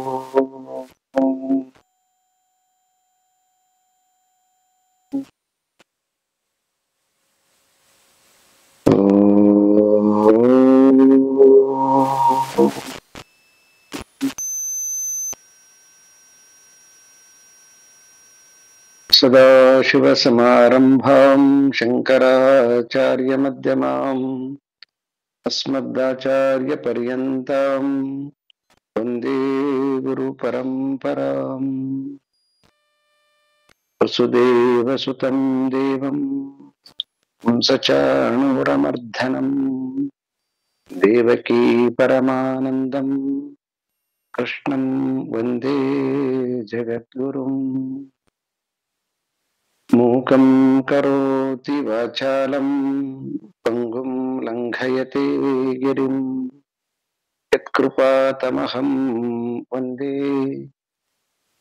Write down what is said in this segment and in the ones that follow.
सदाशिवसमारम्भाम् शङ्कराचार्यमध्यमाम् अस्मदाचार्यपर्यन्ताम् वन्दे गुरुपरम्पराम्। वसुदेवसुतं देवम् कंसचाणूरमर्दनम् देवकी परमानन्दम् कृष्णम् वन्दे जगद्गुरुम्। मूकं करोति वाचालं पङ्गुं लङ्घयते गिरिं यत्कृपातमहं वन्दे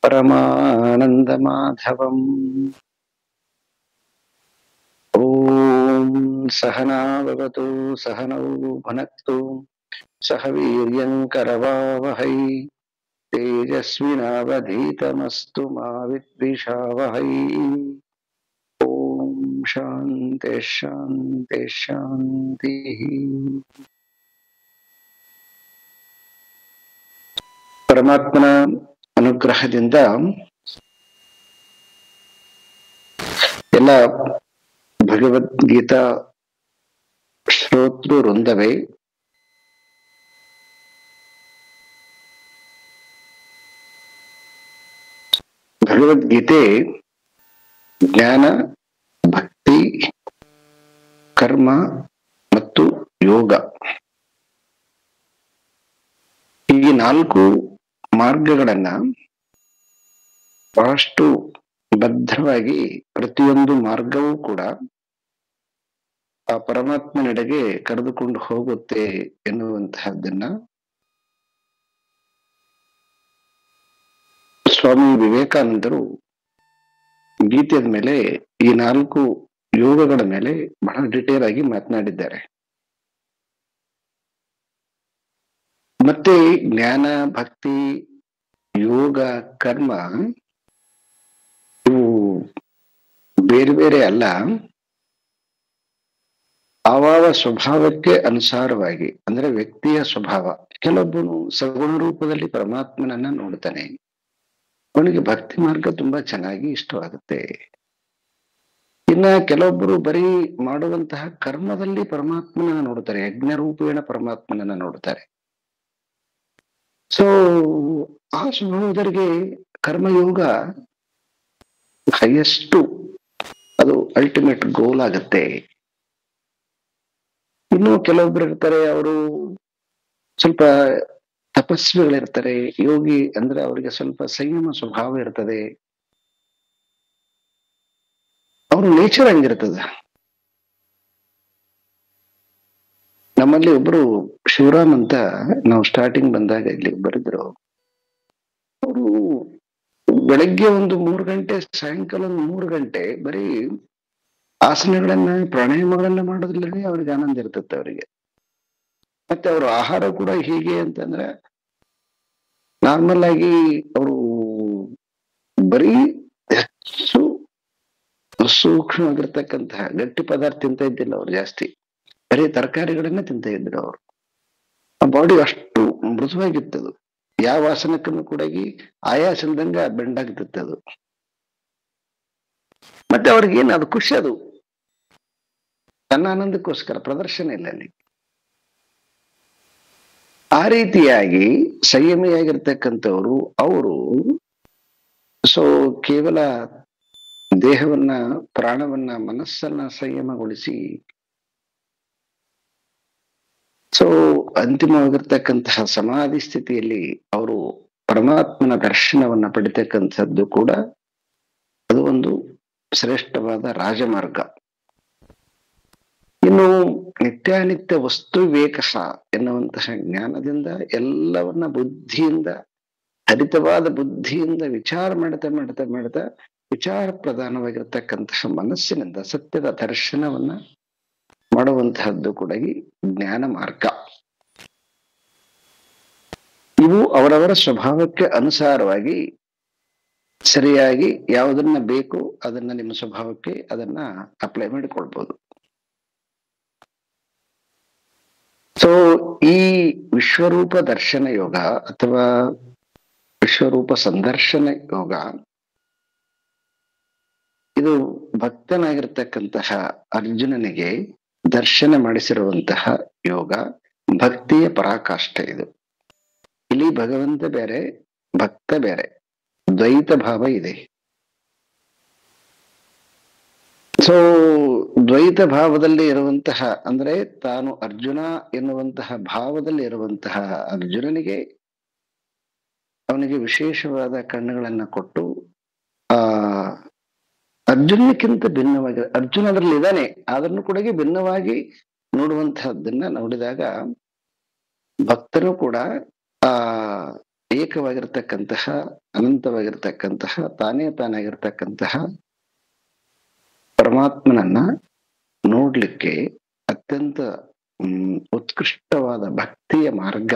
परमानन्दमाधवम्। ॐ सहना भवतु सहनौ भुनक्तु सह वीर्यङ्करवावहै तेजस्विनावधीतमस्तु मा विद्विषावहै। ಶಾಂತಿ ಶಾಂತಿ ಶಾಂತಿ. ಪರಮಾತ್ಮನ ಅನುಗ್ರಹದಿಂದ ಎಲ್ಲ ಭಗವದ್ಗೀತಾ ಶ್ರೋತೃ ವೃಂದವೇ ಭಗವದ್ಗೀತೆ ಜ್ಞಾನ, ಭಕ್ತಿ, ಕರ್ಮ ಮತ್ತು ಯೋಗ ಈ 4 ಮಾರ್ಗಗಳನ್ನ ಬಹಳಷ್ಟು ಭದ್ರವಾಗಿ ಪ್ರತಿಯೊಂದು ಮಾರ್ಗವೂ ಕೂಡ ಆ ಪರಮಾತ್ಮನೆಡೆಗೆ ಕರೆದುಕೊಂಡು ಹೋಗುತ್ತೆ ಎನ್ನುವಂತಹದ್ದನ್ನ ಸ್ವಾಮಿ ವಿವೇಕಾನಂದರು ಗೀತೆಯ ಮೇಲೆ ಈ 4 ಯೋಗಗಳ ಮೇಲೆ ಬಹಳ ಡಿಟೇಲ್ ಆಗಿ ಮಾತನಾಡಿದ್ದಾರೆ. ಮತ್ತೆ ಜ್ಞಾನ, ಭಕ್ತಿ, ಯೋಗ, ಕರ್ಮ ಇವು ಬೇರೆ ಬೇರೆ ಅಲ್ಲ, ಆವಾವ ಸ್ವಭಾವಕ್ಕೆ ಅನುಸಾರವಾಗಿ, ಅಂದ್ರೆ ವ್ಯಕ್ತಿಯ ಸ್ವಭಾವ. ಕೆಲವೊಬ್ಬನು ಸಗುಣ ರೂಪದಲ್ಲಿ ಪರಮಾತ್ಮನನ್ನ ನೋಡ್ತಾನೆ, ಅವನಿಗೆ ಭಕ್ತಿ ಮಾರ್ಗ ತುಂಬಾ ಚೆನ್ನಾಗಿ ಇಷ್ಟವಾಗುತ್ತೆ. ಇನ್ನ ಕೆಲವೊಬ್ಬರು ಬರೀ ಮಾಡುವಂತಹ ಕರ್ಮದಲ್ಲಿ ಪರಮಾತ್ಮನನ್ನ ನೋಡ್ತಾರೆ, ಯಜ್ಞ ರೂಪೇಣ ಪರಮಾತ್ಮನನ್ನ ನೋಡ್ತಾರೆ. ಸೊ ಆ ಸ್ವಭಾವದವರಿಗೆ ಕರ್ಮಯೋಗ ಹೈಯೆಸ್ಟ್, ಅದು ಅಲ್ಟಿಮೇಟ್ ಗೋಲ್ ಆಗತ್ತೆ. ಇನ್ನು ಕೆಲವೊಬ್ರು ಇರ್ತಾರೆ, ಅವರು ಸ್ವಲ್ಪ ತಪಸ್ವಿಗಳಿರ್ತಾರೆ, ಯೋಗಿ ಅಂದ್ರೆ ಅವರಿಗೆ ಸ್ವಲ್ಪ ಸಂಯಮ ಸ್ವಭಾವ ಇರ್ತದೆ, ಅವ್ರ ನೇಚರ್ ಹಂಗಿರ್ತದ. ನಮ್ಮಲ್ಲಿ ಒಬ್ರು ಶಿವರಾಮ್ ಅಂತ ನಾವು ಸ್ಟಾರ್ಟಿಂಗ್ ಬಂದಾಗ ಇಲ್ಲಿ ಬರೆದ್ರು. ಅವರು ಬೆಳಗ್ಗೆ ಒಂದು 3 ಗಂಟೆ, ಸಾಯಂಕಾಲ ಒಂದು 3 ಗಂಟೆ ಬರೀ ಆಸನಗಳನ್ನ, ಪ್ರಾಣಾಯಾಮಗಳನ್ನ ಮಾಡೋದ್ರಲ್ಲಿ ಅವ್ರಿಗೆ ಆನಂದ ಇರ್ತದೆ ಅವರಿಗೆ. ಮತ್ತೆ ಅವ್ರ ಆಹಾರ ಕೂಡ ಹೀಗೆ ಅಂತಂದ್ರೆ ನಾರ್ಮಲ್ ಆಗಿ ಅವರು ಬರೀ ಹೆಚ್ಚು ಸೂಕ್ಷ್ಮವಾಗಿರ್ತಕ್ಕಂತಹ ಗಟ್ಟಿ ಪದಾರ್ಥ ತಿಂತ ಇದ್ದಿಲ್ಲ ಅವ್ರು, ಜಾಸ್ತಿ ಬರೀ ತರಕಾರಿಗಳನ್ನ ತಿಂತ ಇದ್ರು ಅವರು. ಆ ಬಾಡಿ ಅಷ್ಟು ಮೃದುವಾಗಿತ್ತದು, ಯಾವ ಆಸನಕ್ಕನ್ನು ಕೂಡ ಆಯಾಸಲ್ದಂಗ ಬೆಂಡಾಗ್ತಿತ್ತದು. ಮತ್ತೆ ಅವ್ರಿಗೇನು ಅದು ಖುಷಿ, ಅದು ತನ್ನ ಆನಂದಕ್ಕೋಸ್ಕರ, ಪ್ರದರ್ಶನ ಇಲ್ಲ ಅಲ್ಲಿ. ಆ ರೀತಿಯಾಗಿ ಸಂಯಮಿಯಾಗಿರ್ತಕ್ಕಂಥವ್ರು ಅವರು ಸೊ ಕೇವಲ ದೇಹವನ್ನ, ಪ್ರಾಣವನ್ನ, ಮನಸ್ಸನ್ನ ಸಂಯಮಗೊಳಿಸಿ ಸೊ ಅಂತಿಮವಾಗಿರ್ತಕ್ಕಂತಹ ಸಮಾಧಿ ಸ್ಥಿತಿಯಲ್ಲಿ ಅವರು ಪರಮಾತ್ಮನ ದರ್ಶನವನ್ನ ಪಡಿತಕ್ಕಂಥದ್ದು ಕೂಡ ಅದು ಒಂದು ಶ್ರೇಷ್ಠವಾದ ರಾಜಮಾರ್ಗ. ಇನ್ನು ನಿತ್ಯಾನಿತ್ಯ ವಸ್ತು ವಿವೇಕ ಎನ್ನುವಂತಹ ಜ್ಞಾನದಿಂದ ಎಲ್ಲವನ್ನ ಬುದ್ಧಿಯಿಂದ, ಹರಿತವಾದ ಬುದ್ಧಿಯಿಂದ ವಿಚಾರ ಮಾಡ್ತಾ ವಿಚಾರ ಪ್ರಧಾನವಾಗಿರ್ತಕ್ಕಂತಹ ಮನಸ್ಸಿನಿಂದ ಸತ್ಯದ ದರ್ಶನವನ್ನ ಮಾಡುವಂತಹದ್ದು ಕೂಡ ಈ ಜ್ಞಾನ ಮಾರ್ಗ. ಇವು ಅವರವರ ಸ್ವಭಾವಕ್ಕೆ ಅನುಸಾರವಾಗಿ ಸರಿಯಾಗಿ ಯಾವುದನ್ನ ಬೇಕು ಅದನ್ನ ನಿಮ್ಮ ಸ್ವಭಾವಕ್ಕೆ ಅದನ್ನ ಅಪ್ಲೈ ಮಾಡಿಕೊಳ್ಬಹುದು. ಸೊ ಈ ವಿಶ್ವರೂಪ ದರ್ಶನ ಯೋಗ ಅಥವಾ ವಿಶ್ವರೂಪ ಸಂದರ್ಶನ ಯೋಗ ಇದು ಭಕ್ತನಾಗಿರ್ತಕ್ಕಂತಹ ಅರ್ಜುನನಿಗೆ ದರ್ಶನ ಮಾಡಿಸಿರುವಂತಹ ಯೋಗ, ಭಕ್ತಿಯ ಪರಾಕಾಷ್ಠೆ ಇದು. ಇಲ್ಲಿ ಭಗವಂತ ಬೇರೆ, ಭಕ್ತ ಬೇರೆ, ದ್ವೈತ ಭಾವ ಇದೆ. ಸೊ ದ್ವೈತ ಭಾವದಲ್ಲಿ ಇರುವಂತಹ ಅಂದ್ರೆ ತಾನು ಅರ್ಜುನ ಎನ್ನುವಂತಹ ಭಾವದಲ್ಲಿ ಇರುವಂತಹ ಅರ್ಜುನನಿಗೆ ಅವನಿಗೆ ವಿಶೇಷವಾದ ಕಣ್ಣುಗಳನ್ನ ಕೊಟ್ಟು ಆ ಅರ್ಜುನಕ್ಕಿಂತ ಭಿನ್ನವಾಗಿ, ಅರ್ಜುನ ಅದರಲ್ಲಿ ಇದ್ದಾನೆ ಆದ್ರೂ ಕೂಡ ಭಿನ್ನವಾಗಿ ನೋಡುವಂತಹದ್ದನ್ನ ನೋಡಿದಾಗ ಭಕ್ತರು ಕೂಡ ಆ ಏಕವಾಗಿರ್ತಕ್ಕಂತಹ ಅನಂತವಾಗಿರ್ತಕ್ಕಂತಹ ತಾನೇ ತಾನಾಗಿರ್ತಕ್ಕಂತಹ ಪರಮಾತ್ಮನನ್ನ ನೋಡ್ಲಿಕ್ಕೆ ಅತ್ಯಂತ ಉತ್ಕೃಷ್ಟವಾದ ಭಕ್ತಿಯ ಮಾರ್ಗ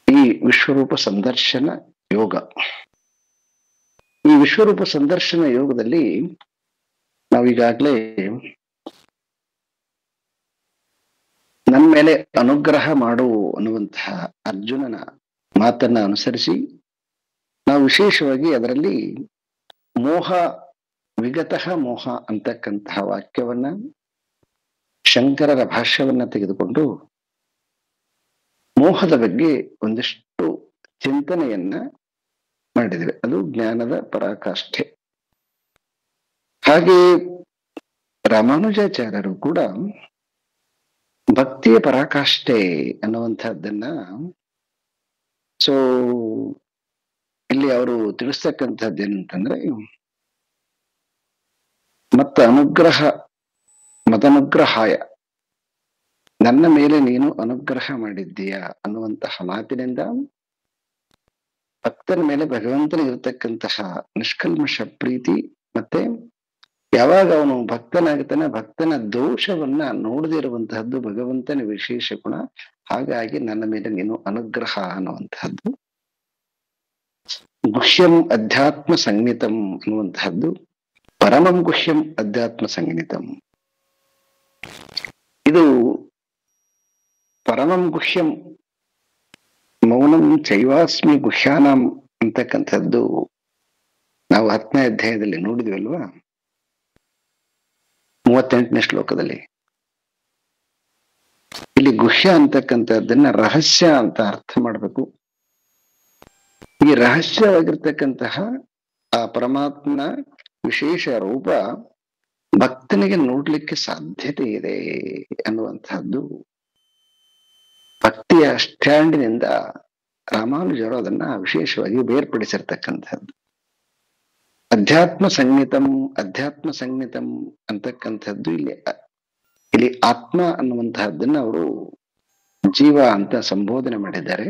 ಈ ವಿಶ್ವರೂಪ ಸಂದರ್ಶನ ಯೋಗ. ಈ ವಿಶ್ವರೂಪ ಸಂದರ್ಶನ ಯೋಗದಲ್ಲಿ ನಾವೀಗಾಗ್ಲೇ ನನ್ನ ಮೇಲೆ ಅನುಗ್ರಹ ಮಾಡು ಅನ್ನುವಂತಹ ಅರ್ಜುನನ ಮಾತನ್ನ ಅನುಸರಿಸಿ ನಾವು ವಿಶೇಷವಾಗಿ ಅದರಲ್ಲಿ ಮೋಹ ವಿಗತಃ ಮೋಹ ಅಂತಕ್ಕಂತಹ ವಾಕ್ಯವನ್ನ ಶಂಕರರ ಭಾಷ್ಯವನ್ನ ತೆಗೆದುಕೊಂಡು ಮೋಹದ ಬಗ್ಗೆ ಒಂದಿಷ್ಟು ಚಿಂತನೆಯನ್ನ ಮಾಡಿದ್ವಿ. ಅದು ಜ್ಞಾನದ ಪರಾಕಾಷ್ಠೆ. ಹಾಗೆ ರಾಮಾನುಜಾಚಾರ್ಯರು ಕೂಡ ಭಕ್ತಿಯ ಪರಾಕಾಷ್ಠೆ ಅನ್ನುವಂಥದ್ದನ್ನ ಸೊ ಇಲ್ಲಿ ಅವರು ತಿಳಿಸ್ತಕ್ಕಂಥದ್ದು ಏನಂತಂದ್ರೆ ಮತ್ತೆ ಅನುಗ್ರಹ ಮದನುಗ್ರಹಾಯ, ನನ್ನ ಮೇಲೆ ನೀನು ಅನುಗ್ರಹ ಮಾಡಿದ್ದೀಯ ಅನ್ನುವಂತಹ ಮಾತಿನಿಂದ ಭಕ್ತನ ಮೇಲೆ ಭಗವಂತನಿಗಿರ್ತಕ್ಕಂತಹ ನಿಷ್ಕಲ್ಮಶ ಪ್ರೀತಿ, ಮತ್ತೆ ಯಾವಾಗ ಅವನು ಭಕ್ತನಾಗುತ್ತಾನೆ ಭಕ್ತನ ದೋಷವನ್ನ ನೋಡದೇ ಇರುವಂತಹದ್ದು ಭಗವಂತನ ವಿಶೇಷ ಗುಣ. ಹಾಗಾಗಿ ನನ್ನ ಮೇಲೆ ನೀನು ಅನುಗ್ರಹ ಅನ್ನುವಂತಹದ್ದು. ಗುಹ್ಯಂ ಅಧ್ಯಾತ್ಮ ಸಂಗೀತಂ ಅನ್ನುವಂತಹದ್ದು, ಪರಮಂ ಗುಹ್ಯಂ ಅಧ್ಯಾತ್ಮ ಸಂಗೀತಂ. ಇದು ಪರಮಂ ಗುಹ್ಯಂ ಮೌನಂ ಚೈವಾಸ್ಮಿ ಗುಹ್ಯಾನಾಂ ಅಂತಕ್ಕಂಥದ್ದು ನಾವು 10ನೇ ಅಧ್ಯಾಯದಲ್ಲಿ ನೋಡಿದ್ವಿ ಅಲ್ವಾ, 38ನೇ ಶ್ಲೋಕದಲ್ಲಿ. ಇಲ್ಲಿ ಗುಹ್ಯ ಅಂತಕ್ಕಂಥದ್ದನ್ನ ರಹಸ್ಯ ಅಂತ ಅರ್ಥ ಮಾಡ್ಬೇಕು. ಈ ರಹಸ್ಯವಾಗಿರ್ತಕ್ಕಂತಹ ಆ ಪರಮಾತ್ಮನ ವಿಶೇಷ ರೂಪ ಭಕ್ತನಿಗೆ ನೋಡ್ಲಿಕ್ಕೆ ಸಾಧ್ಯತೆ ಇದೆ ಅನ್ನುವಂತಹದ್ದು ಭಕ್ತಿಯ ಸ್ಟ್ಯಾಂಡಿನಿಂದ ರಾಮಾನುಜರು ಅದನ್ನ ವಿಶೇಷವಾಗಿ ಬೇರ್ಪಡಿಸಿರ್ತಕ್ಕಂಥದ್ದು. ಅಧ್ಯಾತ್ಮ ಸಂಗೀತಂ, ಅಧ್ಯಾತ್ಮ ಸಂಗೀತಂ ಅಂತಕ್ಕಂಥದ್ದು ಇಲ್ಲಿ ಆತ್ಮ ಅನ್ನುವಂತಹದ್ದನ್ನ ಅವರು ಜೀವ ಅಂತ ಸಂಬೋಧನೆ ಮಾಡಿದ್ದಾರೆ.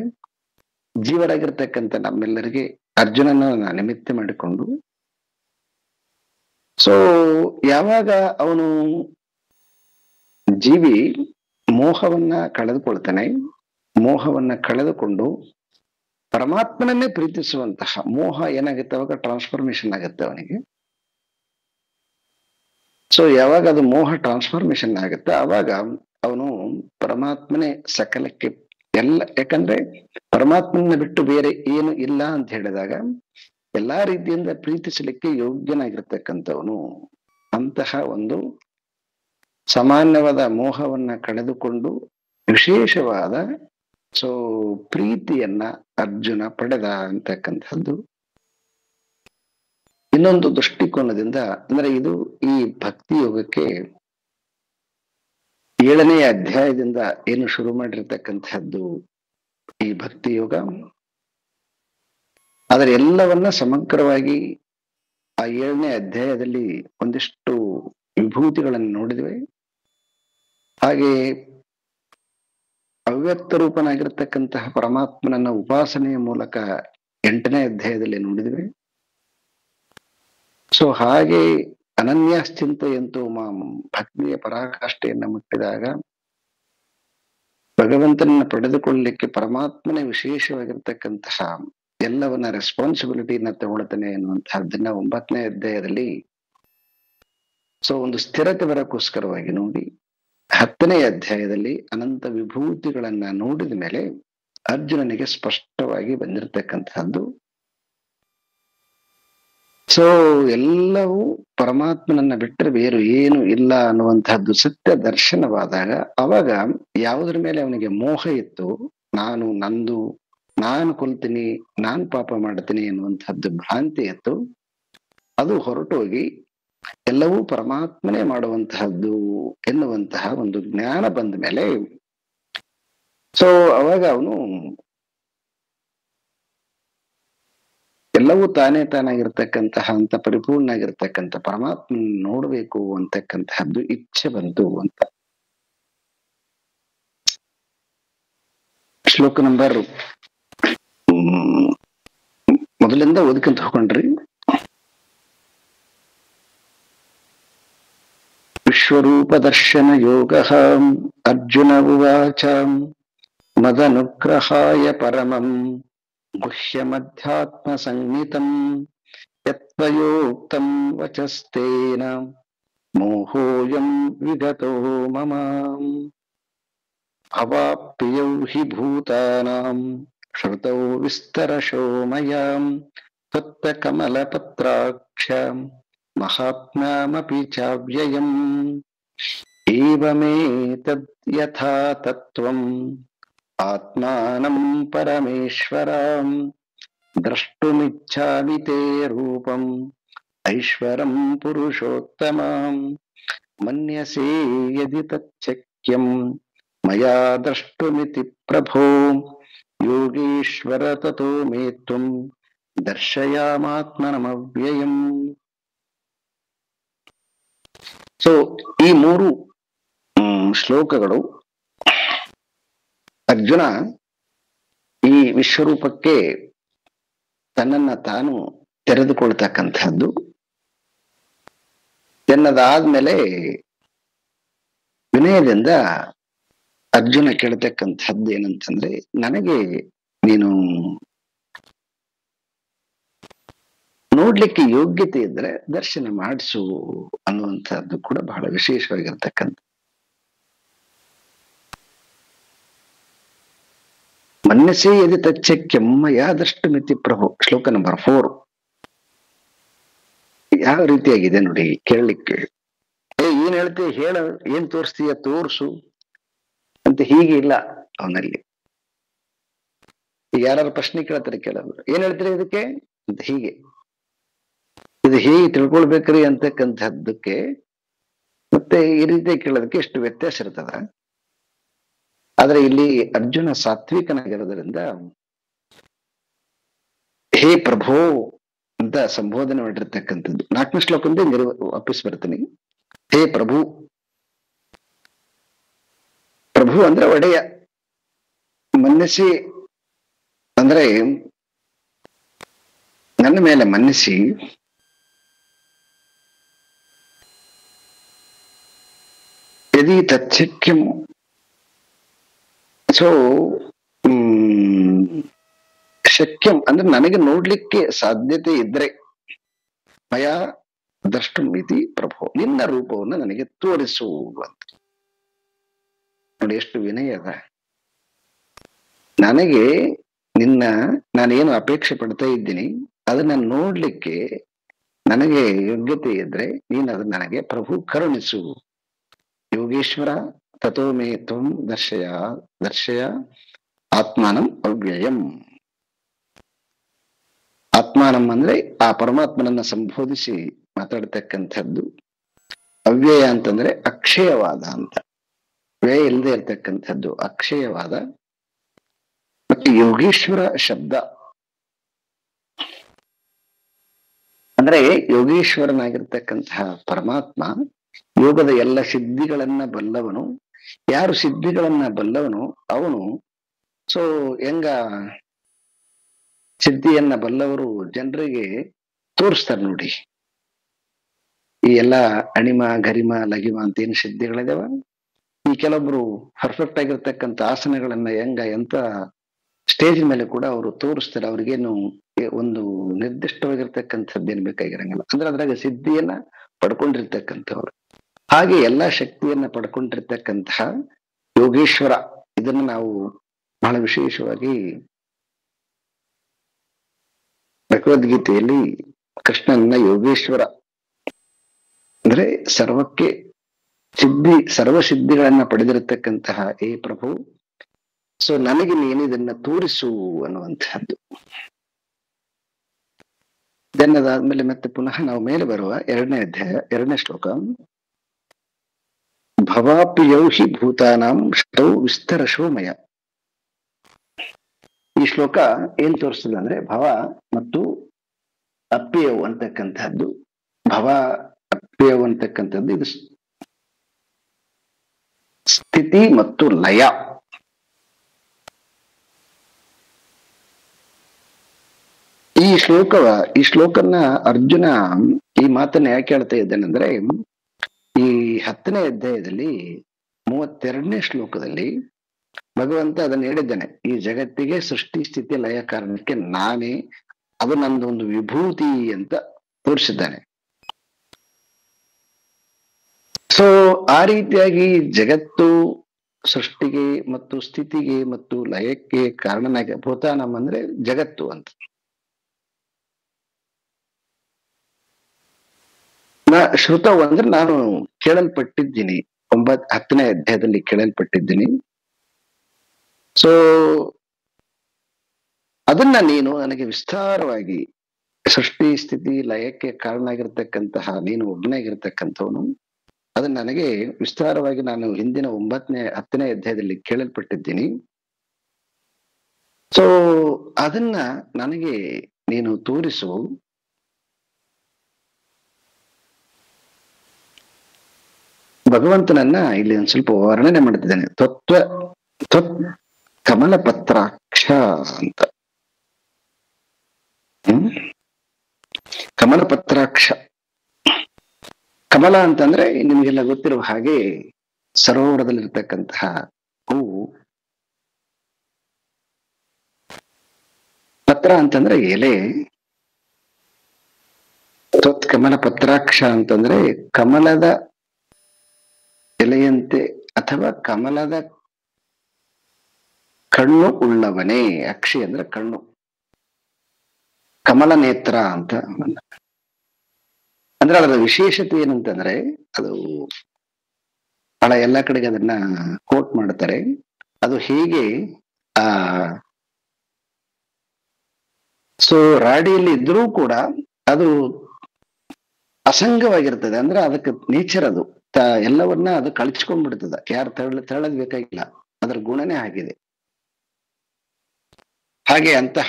ಜೀವರಾಗಿರ್ತಕ್ಕಂಥ ನಮ್ಮೆಲ್ಲರಿಗೆ ಅರ್ಜುನನ ನಿಮಿತ್ತ ಮಾಡಿಕೊಂಡು, ಸೊ ಯಾವಾಗ ಅವನು ಜೀವಿ ಮೋಹವನ್ನ ಕಳೆದುಕೊಳ್ತಾನೆ, ಮೋಹವನ್ನ ಕಳೆದುಕೊಂಡು ಪರಮಾತ್ಮನನ್ನೇ ಪ್ರೀತಿಸುವಂತಹ ಮೋಹ ಏನಾಗುತ್ತೆ ಅವಾಗ ಟ್ರಾನ್ಸ್ಫಾರ್ಮೇಶನ್ ಆಗುತ್ತೆ ಅವನಿಗೆ. ಸೊ ಯಾವಾಗ ಅದು ಮೋಹ ಟ್ರಾನ್ಸ್ಫಾರ್ಮೇಶನ್ ಆಗುತ್ತೆ ಅವಾಗ ಅವನು ಪರಮಾತ್ಮನೇ ಸಕಲಕ್ಕೆ ಎಲ್ಲ, ಯಾಕಂದ್ರೆ ಪರಮಾತ್ಮನ ಬಿಟ್ಟು ಬೇರೆ ಏನು ಇಲ್ಲ ಅಂತ ಹೇಳಿದಾಗ ಎಲ್ಲಾ ರೀತಿಯಿಂದ ಪ್ರೀತಿಸಲಿಕ್ಕೆ ಯೋಗ್ಯನಾಗಿರ್ತಕ್ಕಂಥವನು. ಅಂತಹ ಒಂದು ಸಾಮಾನ್ಯವಾದ ಮೋಹವನ್ನ ಕಳೆದುಕೊಂಡು ವಿಶೇಷವಾದ ಸೊ ಪ್ರೀತಿಯನ್ನ ಅರ್ಜುನ ಪಡೆದ ಅಂತಕ್ಕಂಥದ್ದು ಇನ್ನೊಂದು ದೃಷ್ಟಿಕೋನದಿಂದ. ಅಂದ್ರೆ ಇದು ಈ ಭಕ್ತಿ ಯೋಗಕ್ಕೆ 7ನೇ ಅಧ್ಯಾಯದಿಂದ ಏನು ಶುರು ಮಾಡಿರ್ತಕ್ಕಂಥದ್ದು ಈ ಭಕ್ತಿ ಯೋಗ. ಆದರೆ ಎಲ್ಲವನ್ನ ಸಮಗ್ರವಾಗಿ ಆ 7ನೇ ಅಧ್ಯಾಯದಲ್ಲಿ ಒಂದಿಷ್ಟು ವಿಭೂತಿಗಳನ್ನು ನೋಡಿದ್ವಿ. ಹಾಗೆ ಅವ್ಯಕ್ತ ರೂಪನಾಗಿರ್ತಕ್ಕಂತಹ ಪರಮಾತ್ಮನನ್ನ ಉಪಾಸನೆಯ ಮೂಲಕ 8ನೇ ಅಧ್ಯಾಯದಲ್ಲಿ ನೋಡಿದ್ವಿ. ಸೊ ಹಾಗೆ ಅನನ್ಯಾಶ್ಚಿಂತೆಯಂತೂ ಮಾಂ ಭಕ್ತಿಯ ಪರಾಕಾಷ್ಠೆಯನ್ನ ಮುಟ್ಟಿದಾಗ ಭಗವಂತನನ್ನ ಪಡೆದುಕೊಳ್ಳಲಿಕ್ಕೆ ಪರಮಾತ್ಮನೇ ವಿಶೇಷವಾಗಿರ್ತಕ್ಕಂತಹ ಎಲ್ಲವನ್ನ ರೆಸ್ಪಾನ್ಸಿಬಿಲಿಟಿನ ತಗೊಳ್ತಾನೆ ಎನ್ನುವಂತಹದ್ದನ್ನ 9ನೇ ಅಧ್ಯಾಯದಲ್ಲಿ ಒಂದು ಸ್ಥಿರತೆ ಬರಕ್ಕೋಸ್ಕರವಾಗಿ ನೋಡಿ 10ನೇ ಅಧ್ಯಾಯದಲ್ಲಿ ಅನಂತ ವಿಭೂತಿಗಳನ್ನ ನೋಡಿದ ಮೇಲೆ ಅರ್ಜುನನಿಗೆ ಸ್ಪಷ್ಟವಾಗಿ ಬಂದಿರತಕ್ಕಂತಹದ್ದು ಎಲ್ಲವೂ ಪರಮಾತ್ಮನನ್ನ ಬಿಟ್ಟರೆ ಬೇರೆ ಏನು ಇಲ್ಲ ಅನ್ನುವಂತಹದ್ದು ಸತ್ಯ ದರ್ಶನವಾದಾಗ ಅವಾಗ ಯಾವುದ್ರ ಮೇಲೆ ಅವನಿಗೆ ಮೋಹ ಇತ್ತು, ನಾನು ನಂದು, ನಾನು ಕೊಲ್ತೀನಿ, ನಾನ್ ಪಾಪ ಮಾಡ್ತೀನಿ ಎನ್ನುವಂತಹದ್ದು ಭ್ರಾಂತಿ ಇತ್ತು, ಅದು ಹೊರಟೋಗಿ ಎಲ್ಲವೂ ಪರಮಾತ್ಮನೇ ಮಾಡುವಂತಹದ್ದು ಎನ್ನುವಂತಹ ಒಂದು ಜ್ಞಾನ ಬಂದ ಮೇಲೆ ಅವಾಗ ಅವನು ಎಲ್ಲವೂ ತಾನೇ ತಾನಾಗಿರ್ತಕ್ಕಂತಹ ಅಂತ ಪರಿಪೂರ್ಣ ಆಗಿರ್ತಕ್ಕಂಥ ಪರಮಾತ್ಮನ ನೋಡ್ಬೇಕು ಅಂತಕ್ಕಂತಹದ್ದು ಇಚ್ಛೆ ಬಂತು ಅಂತ. ಶ್ಲೋಕ ನಂಬರ್ ಮೊದಲಿಂದ ಓದ್ಕೊಂತ ಹೋಗ್ಕೊಂಡ್ರಿ. ವಿಶ್ವರೂಪ ದರ್ಶನ ಯೋಗ ಅರ್ಜುನ ಉವಾಚ ಮದನುಗ್ರಹಾಯ ಪರಮಂ ಗುಹ್ಯಮಧ್ಯಾತ್ಮ ಸಂಹಿತಂ ಯತ್ವಯೋಕ್ತಂ ವಚಸ್ತೇನ ಮೋಹೋಯಂ ವಿಗತೋ ಮಮ ಅವಾಪ್ಯೌ ಹಿ ಭೂತಾನಾಂ ಶ್ರುತೌ ವಿಸ್ತರಶೋ ಮಯಾಂ ತ್ವತ್ತ ಕಮಲಪತ್ರಾಕ್ಷ ಮಹಾತ್ಮ್ಯಾಮಪಿ ಚಾವ್ಯಯಂ ಏವಮೇತದ್ ಯಥಾ ತತ್ವಂ ಆತ್ಮಾನಂ ಪರಮೇಶ್ವರಂ ದ್ರಷ್ಟುಮಿಚ್ಛಾಮಿ ತೇ ರೂಪಂ ಐಶ್ವರಂ ಪುರುಷೋತ್ತಮಂ ಮನ್ಯಸೇ ಯದಿ ತಚ್ಚಕ್ಯಂ ಮಯಾ ದ್ರಷ್ಟುಮಿತಿ ಪ್ರಭೋ ಯೋಗೀಶ್ವರ ತತೋ ಮೇ ತ್ವಂ ದರ್ಶಯಾಮಾತ್ಮನಮವ್ಯಯಂ. ಈ 3 ಶ್ಲೋಕಗಳು ಅರ್ಜುನ ಈ ವಿಶ್ವರೂಪಕ್ಕೆ ತನ್ನನ್ನ ತಾನು ತೆರೆದುಕೊಳ್ತಕ್ಕಂಥದ್ದು. ಎನ್ನದಾದ್ಮೇಲೆ ವಿನಯದಿಂದ ಅರ್ಜುನ ಕೇಳ್ತಕ್ಕಂಥದ್ದು ಏನಂತಂದ್ರೆ, ನನಗೆ ನೀನು ನೋಡ್ಲಿಕ್ಕೆ ಯೋಗ್ಯತೆ ಇದ್ರೆ ದರ್ಶನ ಮಾಡಿಸು ಅನ್ನುವಂಥದ್ದು ಕೂಡ ಬಹಳ ವಿಶೇಷವಾಗಿರ್ತಕ್ಕಂಥ. ಮನ್ಯಸೇ ಯದಿ ತಚ್ಚಕ್ಯಂ ಮಯಾ ದ್ರಷ್ಟುಮಿತಿ ಪ್ರಭು. ಶ್ಲೋಕ ನಂಬರ್ 4 ಯಾವ ರೀತಿಯಾಗಿದೆ ನೋಡಿ ಕೇಳಲಿಕ್ಕೆ. ಏನ್ ಹೇಳ್ತೀಯ ಹೇಳ, ಏನ್ ತೋರಿಸ್ತೀಯ ತೋರ್ಸು ಅಂತ ಹೀಗೆ ಇಲ್ಲ ಅವನಲ್ಲಿ. ಈಗ ಯಾರು ಪ್ರಶ್ನೆ ಕೇಳ್ತಾರೆ ಕೆಲವರು, ಏನ್ ಹೇಳ್ತೀರಿ ಇದಕ್ಕೆ ಅಂತ ಹೀಗೆ. ಇದು ಹೇಗೆ ತಿಳ್ಕೊಳ್ಬೇಕ್ರಿ ಅಂತಕ್ಕಂಥದ್ದಕ್ಕೆ ಮತ್ತೆ ಈ ರೀತಿ ಕೇಳೋದಕ್ಕೆ ಎಷ್ಟು ವ್ಯತ್ಯಾಸ ಇರ್ತದ. ಆದ್ರೆ ಇಲ್ಲಿ ಅರ್ಜುನ ಸಾತ್ವಿಕನಾಗಿರೋದ್ರಿಂದ ಹೇ ಪ್ರಭೋ ಅಂತ ಸಂಬೋಧನೆ ಮಾಡಿರ್ತಕ್ಕಂಥದ್ದು. 4ನೇ ಶ್ಲೋಕದಿಂದ ವಾಪಸ್ ಬರ್ತೀನಿ. ಹೇ ಪ್ರಭು, ಪ್ರಭು ಅಂದ್ರೆ ಒಡೆಯ. ಮನ್ನಿಸಿ ಅಂದ್ರೆ ನನ್ನ ಮೇಲೆ ಮನ್ನಿಸಿ ಯದಿ ತಚ್ಛಕ್ಯಂ. ಶಕ್ಯಂ ಅಂದ್ರೆ ನನಗೆ ನೋಡ್ಲಿಕ್ಕೆ ಸಾಧ್ಯತೆ ಇದ್ರೆ ಮಯಾ ದ್ರಷ್ಟುಂ ಇತಿ ಪ್ರಭೋ, ನಿನ್ನ ರೂಪವನ್ನು ನನಗೆ ತೋರಿಸು ಅಂತ. ನೋಡಿ ಎಷ್ಟು ವಿನಯ ಅದ. ನನಗೆ ನಾನೇನು ಅಪೇಕ್ಷೆ ಪಡ್ತಾ ಇದ್ದೀನಿ ಅದನ್ನ ನೋಡ್ಲಿಕ್ಕೆ ನನಗೆ ಯೋಗ್ಯತೆ ಇದ್ರೆ ನೀನು ಅದನ್ನ ನನಗೆ ಪ್ರಭು ಕರುಣಿಸು. ಯೋಗೇಶ್ವರ ತಥೋ ಮೇ ತ್ವಂ ದರ್ಶಯ ಆತ್ಮಾನಂ ಅವ್ಯಯಂ. ಆತ್ಮಾನಂ ಅಂದ್ರೆ ಆ ಪರಮಾತ್ಮನನ್ನ ಸಂಬೋಧಿಸಿ ಮಾತಾಡ್ತಕ್ಕಂಥದ್ದು. ಅವ್ಯಯ ಅಂತಂದ್ರೆ ಅಕ್ಷಯವಾದ ಅಂತ, ವ್ಯಯ ಇಲ್ಲದೆ ಇರ್ತಕ್ಕಂಥದ್ದು ಅಕ್ಷಯವಾದ. ಮತ್ತೆ ಯೋಗೀಶ್ವರ ಶಬ್ದ ಅಂದ್ರೆ ಯೋಗೀಶ್ವರನಾಗಿರ್ತಕ್ಕಂತಹ ಪರಮಾತ್ಮ ಯೋಗದ ಎಲ್ಲ ಸಿದ್ಧಿಗಳನ್ನ ಬಲ್ಲವನು. ಯಾರು ಸಿದ್ಧಿಗಳನ್ನ ಬಲ್ಲವನು ಅವನು ಹೆಂಗ ಸಿದ್ಧಿಯನ್ನ ಬಲ್ಲವರು ಜನರಿಗೆ ತೋರಿಸ್ತಾರೆ ನೋಡಿ. ಈ ಎಲ್ಲ ಅಣಿಮ ಗರಿಮ ಲಗಿಮ ಅಂತ ಏನು ಸಿದ್ಧಿಗಳಿದಾವ, ಈ ಕೆಲವೊಬ್ರು ಪರ್ಫೆಕ್ಟ್ ಆಗಿರ್ತಕ್ಕಂಥ ಆಸನಗಳನ್ನ ಎಂತ ಸ್ಟೇಜ್ ಮೇಲೆ ಕೂಡ ಅವರು ತೋರಿಸ್ತಾರೆ. ಅವ್ರಿಗೇನು ಒಂದು ನಿರ್ದಿಷ್ಟವಾಗಿರ್ತಕ್ಕಂಥದ್ದೇನು ಬೇಕಾಗಿರಂಗಿಲ್ಲ. ಅಂದ್ರೆ ಅದ್ರಾಗ ಸಿದ್ಧಿಯನ್ನ ಪಡ್ಕೊಂಡಿರ್ತಕ್ಕಂಥವ್ರು. ಹಾಗೆ ಎಲ್ಲಾ ಶಕ್ತಿಯನ್ನ ಪಡ್ಕೊಂಡಿರ್ತಕ್ಕಂತಹ ಯೋಗೇಶ್ವರ, ಇದನ್ನ ನಾವು ಬಹಳ ವಿಶೇಷವಾಗಿ ಭಗವದ್ಗೀತೆಯಲ್ಲಿ ಕೃಷ್ಣನ ಯೋಗೇಶ್ವರ ಅಂದ್ರೆ ಸರ್ವಕ್ಕೆ ಸರ್ವ ಸಿದ್ಧಿಗಳನ್ನ ಪಡೆದಿರತಕ್ಕಂತಹ ಏ ಪ್ರಭು, ಸೊ ನನಗೆ ನೀನು ಇದನ್ನ ತೋರಿಸು ಅನ್ನುವಂತಹದ್ದು. ಅದಾದ್ಮೇಲೆ ಮತ್ತೆ ಪುನಃ ನಾವು ಮೇಲೆ ಬರುವ 2ನೇ ಅಧ್ಯಾಯ 2ನೇ ಶ್ಲೋಕ. ಭವಾಪ್ಯಯೌ ಹಿ ಭೂತಾನಾಂ ಷ್ಟೌ ವಿಸ್ತರಶೋ ಮಯ. ಈ ಶ್ಲೋಕ ಏನ್ ತೋರಿಸ್ತದೆ ಅಂದ್ರೆ ಭವ ಮತ್ತು ಅಪ್ಯಯವು ಅಂತಕ್ಕಂಥದ್ದು. ಭವ ಅಪ್ಯಯವು ಅಂತಕ್ಕಂಥದ್ದು ಇದು ಸ್ಥಿತಿ ಮತ್ತು ಲಯ. ಈ ಶ್ಲೋಕನ್ನ ಅರ್ಜುನ ಈ ಮಾತನ್ನ ಯಾಕೆ ಹೇಳ್ತಾ ಇದ್ದಾನಂದ್ರೆ, ಈ 10ನೇ ಅಧ್ಯಾಯದಲ್ಲಿ 32ನೇ ಶ್ಲೋಕದಲ್ಲಿ ಭಗವಂತ ಅದನ್ನ ಹೇಳಿದ್ದಾನೆ. ಈ ಜಗತ್ತಿಗೆ ಸೃಷ್ಟಿ ಸ್ಥಿತಿ ಲಯ ಕಾರಣಕ್ಕೆ ನಾನೇ, ಅದು ನಂದೊಂದು ವಿಭೂತಿ ಅಂತ ತೋರಿಸಿದ್ದಾನೆ. ಸೊ ಆ ರೀತಿಯಾಗಿ ಜಗತ್ತು ಸೃಷ್ಟಿಗೆ ಮತ್ತು ಸ್ಥಿತಿಗೆ ಮತ್ತು ಲಯಕ್ಕೆ ಕಾರಣನಾಗಿ ಭೂತಾನಂ ಅಂದ್ರೆ ಜಗತ್ತು ಅಂತ. ಶ್ರುತವು ಅಂದ್ರೆ ನಾನು ಕೇಳಲ್ಪಟ್ಟಿದ್ದೀನಿ, 10ನೇ ಅಧ್ಯಾಯದಲ್ಲಿ ಕೇಳಲ್ಪಟ್ಟಿದ್ದೀನಿ. ಸೊ ಅದನ್ನ ನೀನು ನನಗೆ ವಿಸ್ತಾರವಾಗಿ ಸೃಷ್ಟಿ ಸ್ಥಿತಿ ಲಯಕ್ಕೆ ಕಾರಣ ಆಗಿರ್ತಕ್ಕಂತಹ ನೀನು ಒಬ್ಬನಾಗಿರ್ತಕ್ಕಂಥವನು, ಅದನ್ನ ನನಗೆ ವಿಸ್ತಾರವಾಗಿ ನಾನು ಹಿಂದಿನ 10ನೇ ಅಧ್ಯಾಯದಲ್ಲಿ ಕೇಳಲ್ಪಟ್ಟಿದ್ದೀನಿ. ಸೊ ಅದನ್ನ ನನಗೆ ನೀನು ತೋರಿಸು. ಭಗವಂತನನ್ನ ಇಲ್ಲಿ ಒಂದ್ ಸ್ವಲ್ಪ ವರ್ಣನೆ ಮಾಡ್ತಿದ್ದಾನೆ. ತ್ವತ್ ಕಮಲ ಪತ್ರಾಕ್ಷ ಅಂತ. ಕಮಲ ಪತ್ರಾಕ್ಷ, ಕಮಲ ಅಂತಂದ್ರೆ ನಿಮಗೆಲ್ಲ ಗೊತ್ತಿರುವ ಹಾಗೆ ಸರೋವರದಲ್ಲಿರ್ತಕ್ಕಂತಹ ಹೂವು. ಪತ್ರ ಅಂತಂದ್ರೆ ಎಲೆ. ತ್ವತ್ ಕಮಲ ಪತ್ರಾಕ್ಷ ಅಂತಂದ್ರೆ ಕಮಲದ ಎಲೆಯಂತೆ ಅಥವಾ ಕಮಲದ ಕಣ್ಣು ಉಳ್ಳವನೇ. ಅಕ್ಷಿ ಅಂದ್ರೆ ಕಣ್ಣು, ಕಮಲ ನೇತ್ರ ಅಂತ. ಅಂದ್ರೆ ಅದರ ವಿಶೇಷತೆ ಏನಂತಂದ್ರೆ, ಅದು ಬಹಳ ಎಲ್ಲಾ ಕಡೆಗೆ ಅದನ್ನ ಕೋಟ್ ಮಾಡ್ತಾರೆ. ಅದು ಹೀಗೆ ಸೊ ರಾಡಿಯಲ್ಲಿ ಇದ್ರೂ ಕೂಡ ಅದು ಅಸಂಗವಾಗಿರ್ತದೆ. ಅಂದ್ರೆ ಅದಕ್ಕೆ ನೇಚರ್, ಅದು ಎಲ್ಲವನ್ನ ಅದು ಕಳಚ್ಕೊಂಡ್ಬಿಡ್ತದ. ಯಾರು ತೆರಳದ್ ಬೇಕಾಗಿಲ್ಲ, ಅದರ ಗುಣನೇ ಆಗಿದೆ. ಹಾಗೆ ಅಂತಹ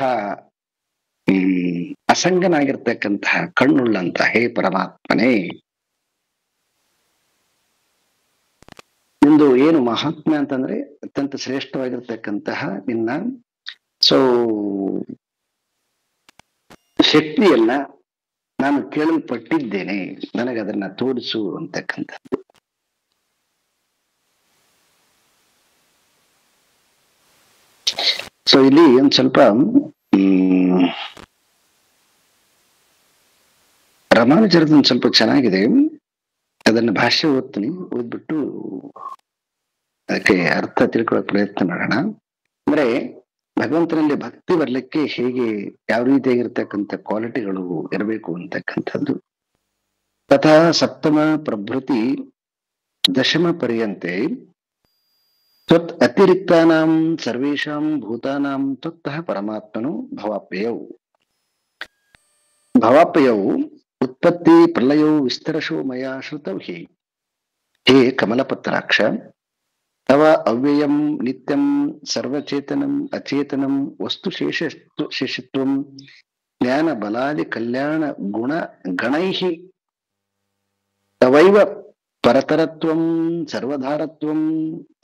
ಅಸಂಗನಾಗಿರ್ತಕ್ಕಂತಹ ಕಣ್ಣುಳ್ಳಂತ ಹೇ ಪರಮಾತ್ಮನೇ, ನಿಂದು ಏನು ಮಹಾತ್ಮೆ ಅಂತಂದ್ರೆ ಅತ್ಯಂತ ಶ್ರೇಷ್ಠವಾಗಿರ್ತಕ್ಕಂತಹ ನಿನ್ನ ಸೊ ಶಕ್ತಿಯನ್ನ ನಾನು ಕೇಳಲ್ಪಟ್ಟಿದ್ದೇನೆ, ನನಗದನ್ನ ತೋರಿಸು ಅಂತಕ್ಕಂಥದ್ದು. ಸೊ ಇಲ್ಲಿ ಒಂದ್ ಸ್ವಲ್ಪ ರಾಮಾನುಜರದ್ದು ಒಂದ್ ಸ್ವಲ್ಪ ಚೆನ್ನಾಗಿದೆ. ಅದನ್ನ ಭಾಷೆ ಓದ್ತೀನಿ, ಓದ್ಬಿಟ್ಟು ಅದಕ್ಕೆ ಅರ್ಥ ತಿಳ್ಕೊಳ್ಳೋ ಪ್ರಯತ್ನ ಮಾಡೋಣ. ಅಂದ್ರೆ ಭಗವಂತನಲ್ಲಿ ಭಕ್ತಿ ಬರ್ಲಿಕ್ಕೆ ಹೇಗೆ, ಯಾವ ರೀತಿಯಾಗಿರ್ತಕ್ಕಂಥ ಕ್ವಾಲಿಟಿಗಳು ಇರಬೇಕು ಅಂತಕ್ಕಂಥದ್ದು. ತಥಾ ಸಪ್ತಮ ಪ್ರಭೃತಿ ದಶಮ ಪರ್ಯಂತೆ ತ್ವತ್ ಅತಿರಿಕ್ತಾನಾಂ ಸರ್ವೇಷಾಂ ಭೂತಾನಾಂ ತ್ವತ್ತಃ ಪರಮಾತ್ಮನು ಭವಾಪ್ಯಯೌ ಉತ್ಪತ್ತಿ ಪ್ರಲಯೌ ವಿಸ್ತರಶೋ ಮಯಾ ಶ್ರುತೌ ಹಿ. ಹೇ ಕಮಲಪತ್ರಾಕ್ಷ, ತವ ಅವ್ಯಯಂ ನಿತ್ಯಂ ಸರ್ವಚೇತನಂ ಅಚೇತನಂ ವಸ್ತು ಶೇಷತ್ವಂ ಜ್ಞಾನ ಬಲಾದಿ ಕಲ್ಯಾಣ ಗುಣ ಗಣೈಃ ತವೈವ ಪರತರತ್ವಂ ಸರ್ವಧಾರತ್ವಂ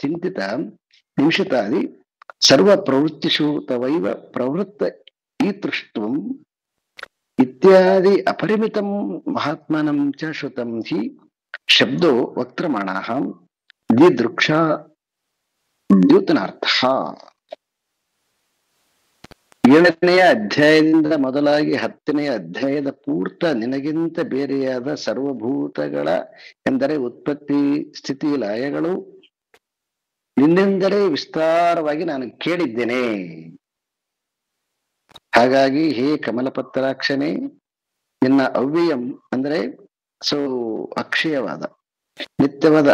ಚಿಂತಿತ ನಿಮಿಷತಾದಿ ಸರ್ವ ಪ್ರವೃತ್ತಿಷು ತವೈವ ಪ್ರವೃತ್ತ ಈತೃಷ್ಟ್ವಂ ಇತ್ಯಾದಿ ಅಪರಿಮಿತಂ ಮಹಾತ್ಮನಂ ಚ ಶ್ರುತಂ ಹಿ ಶಬ್ದೋ ವಕ್ತ್ರಮಾಣಃ ದಿದೃಕ್ಷ ದ್ಯೂತನಾರ್ಥ. 7ನೆಯ ಅಧ್ಯಾಯದಿಂದ ಮೊದಲಾಗಿ 10ನೆಯ ಅಧ್ಯಾಯದ ಪೂರ್ತ ನಿನಗಿಂತ ಬೇರೆಯಾದ ಸರ್ವಭೂತಗಳ ಎಂದರೆ ಉತ್ಪತ್ತಿ ಸ್ಥಿತಿ ಲಯಗಳು ನಿನ್ನಿಂದಲೇ ವಿಸ್ತಾರವಾಗಿ ನಾನು ಕೇಳಿದ್ದೇನೆ. ಹಾಗಾಗಿ ಹೇ ಕಮಲಪತ್ರಾಕ್ಷನೇ, ನಿನ್ನ ಅವ್ಯಯಂ ಅಂದ್ರೆ ಅಕ್ಷಯವಾದ ನಿತ್ಯವಾದ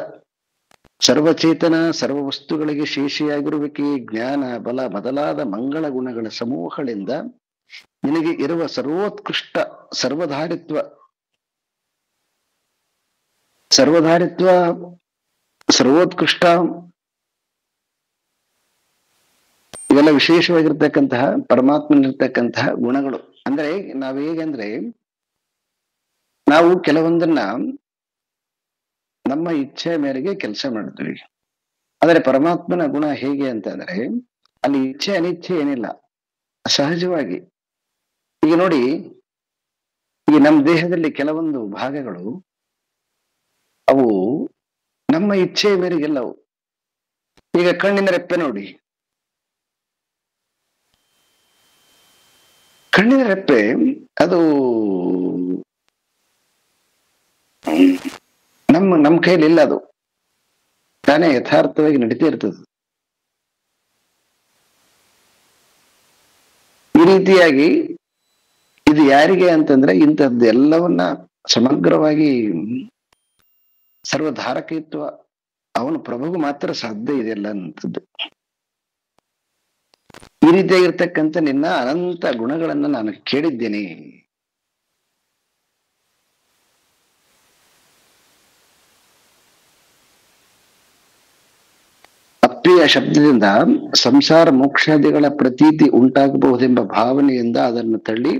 ಸರ್ವಚೇತನ ಸರ್ವ ವಸ್ತುಗಳಿಗೆ ಶೇಷಿಯಾಗಿರುವಿಕೆ ಜ್ಞಾನ ಬಲ ಮೊದಲಾದ ಮಂಗಳ ಗುಣಗಳ ಸಮೂಹಗಳಿಂದ ನಿನಗೆ ಇರುವ ಸರ್ವೋತ್ಕೃಷ್ಟ ಸರ್ವಧಾರಿತ್ವ ಸರ್ವೋತ್ಕೃಷ್ಟ ಇವೆಲ್ಲ ವಿಶೇಷವಾಗಿರ್ತಕ್ಕಂತಹ ಪರಮಾತ್ಮನಿರ್ತಕ್ಕಂತಹ ಗುಣಗಳು. ಅಂದ್ರೆ ನಾವ್ ಹೇಗಂದ್ರೆ ನಾವು ಕೆಲವೊಂದನ್ನ ನಮ್ಮ ಇಚ್ಛೆ ಮೇರೆಗೆ ಕೆಲಸ ಮಾಡ್ತೀವಿ. ಆದರೆ ಪರಮಾತ್ಮನ ಗುಣ ಹೇಗೆ ಅಂತಂದ್ರೆ ಅಲ್ಲಿ ಇಚ್ಛೆ ಅನಿಚ್ಛೆ ಏನಿಲ್ಲ, ಸಹಜವಾಗಿ. ಈಗ ನೋಡಿ, ಈ ನಮ್ಮ ದೇಹದಲ್ಲಿ ಕೆಲವೊಂದು ಭಾಗಗಳು ಅವು ನಮ್ಮ ಇಚ್ಛೆಯ ಮೇರೆಗೆಲ್ಲವು. ಈಗ ಕಣ್ಣಿನ ರೆಪ್ಪೆ ನೋಡಿ, ಕಣ್ಣಿನ ರೆಪ್ಪೆ ಅದು ನಮ್ಮ ಕೈಯಲ್ಲಿ ಇಲ್ಲ, ಅದು ತಾನೇ ಯಥಾರ್ಥವಾಗಿ ನಡೀತಾ ಇರ್ತದೆ. ಈ ರೀತಿಯಾಗಿ ಇದು ಯಾರಿಗೆ ಅಂತಂದ್ರೆ ಇಂಥದ್ದು ಎಲ್ಲವನ್ನ ಸಮಗ್ರವಾಗಿ ಸರ್ವಧಾರಕತ್ವ ಅವನು ಪ್ರಭುಗೂ ಮಾತ್ರ ಸಾಧ್ಯ ಇದೆಲ್ಲ ಅಂತದ್ದು. ಈ ರೀತಿಯಾಗಿರ್ತಕ್ಕಂಥ ನಿನ್ನ ಅನಂತ ಗುಣಗಳನ್ನ ನಾನು ಕೇಳಿದ್ದೇನೆ. ಅಪ್ರಿಯ ಶಬ್ದದಿಂದ ಸಂಸಾರ ಮೋಕ್ಷಾದಿಗಳ ಪ್ರತೀತಿ ಉಂಟಾಗಬಹುದೆಂಬ ಭಾವನೆಯಿಂದ ಅದನ್ನು ತಳ್ಳಿ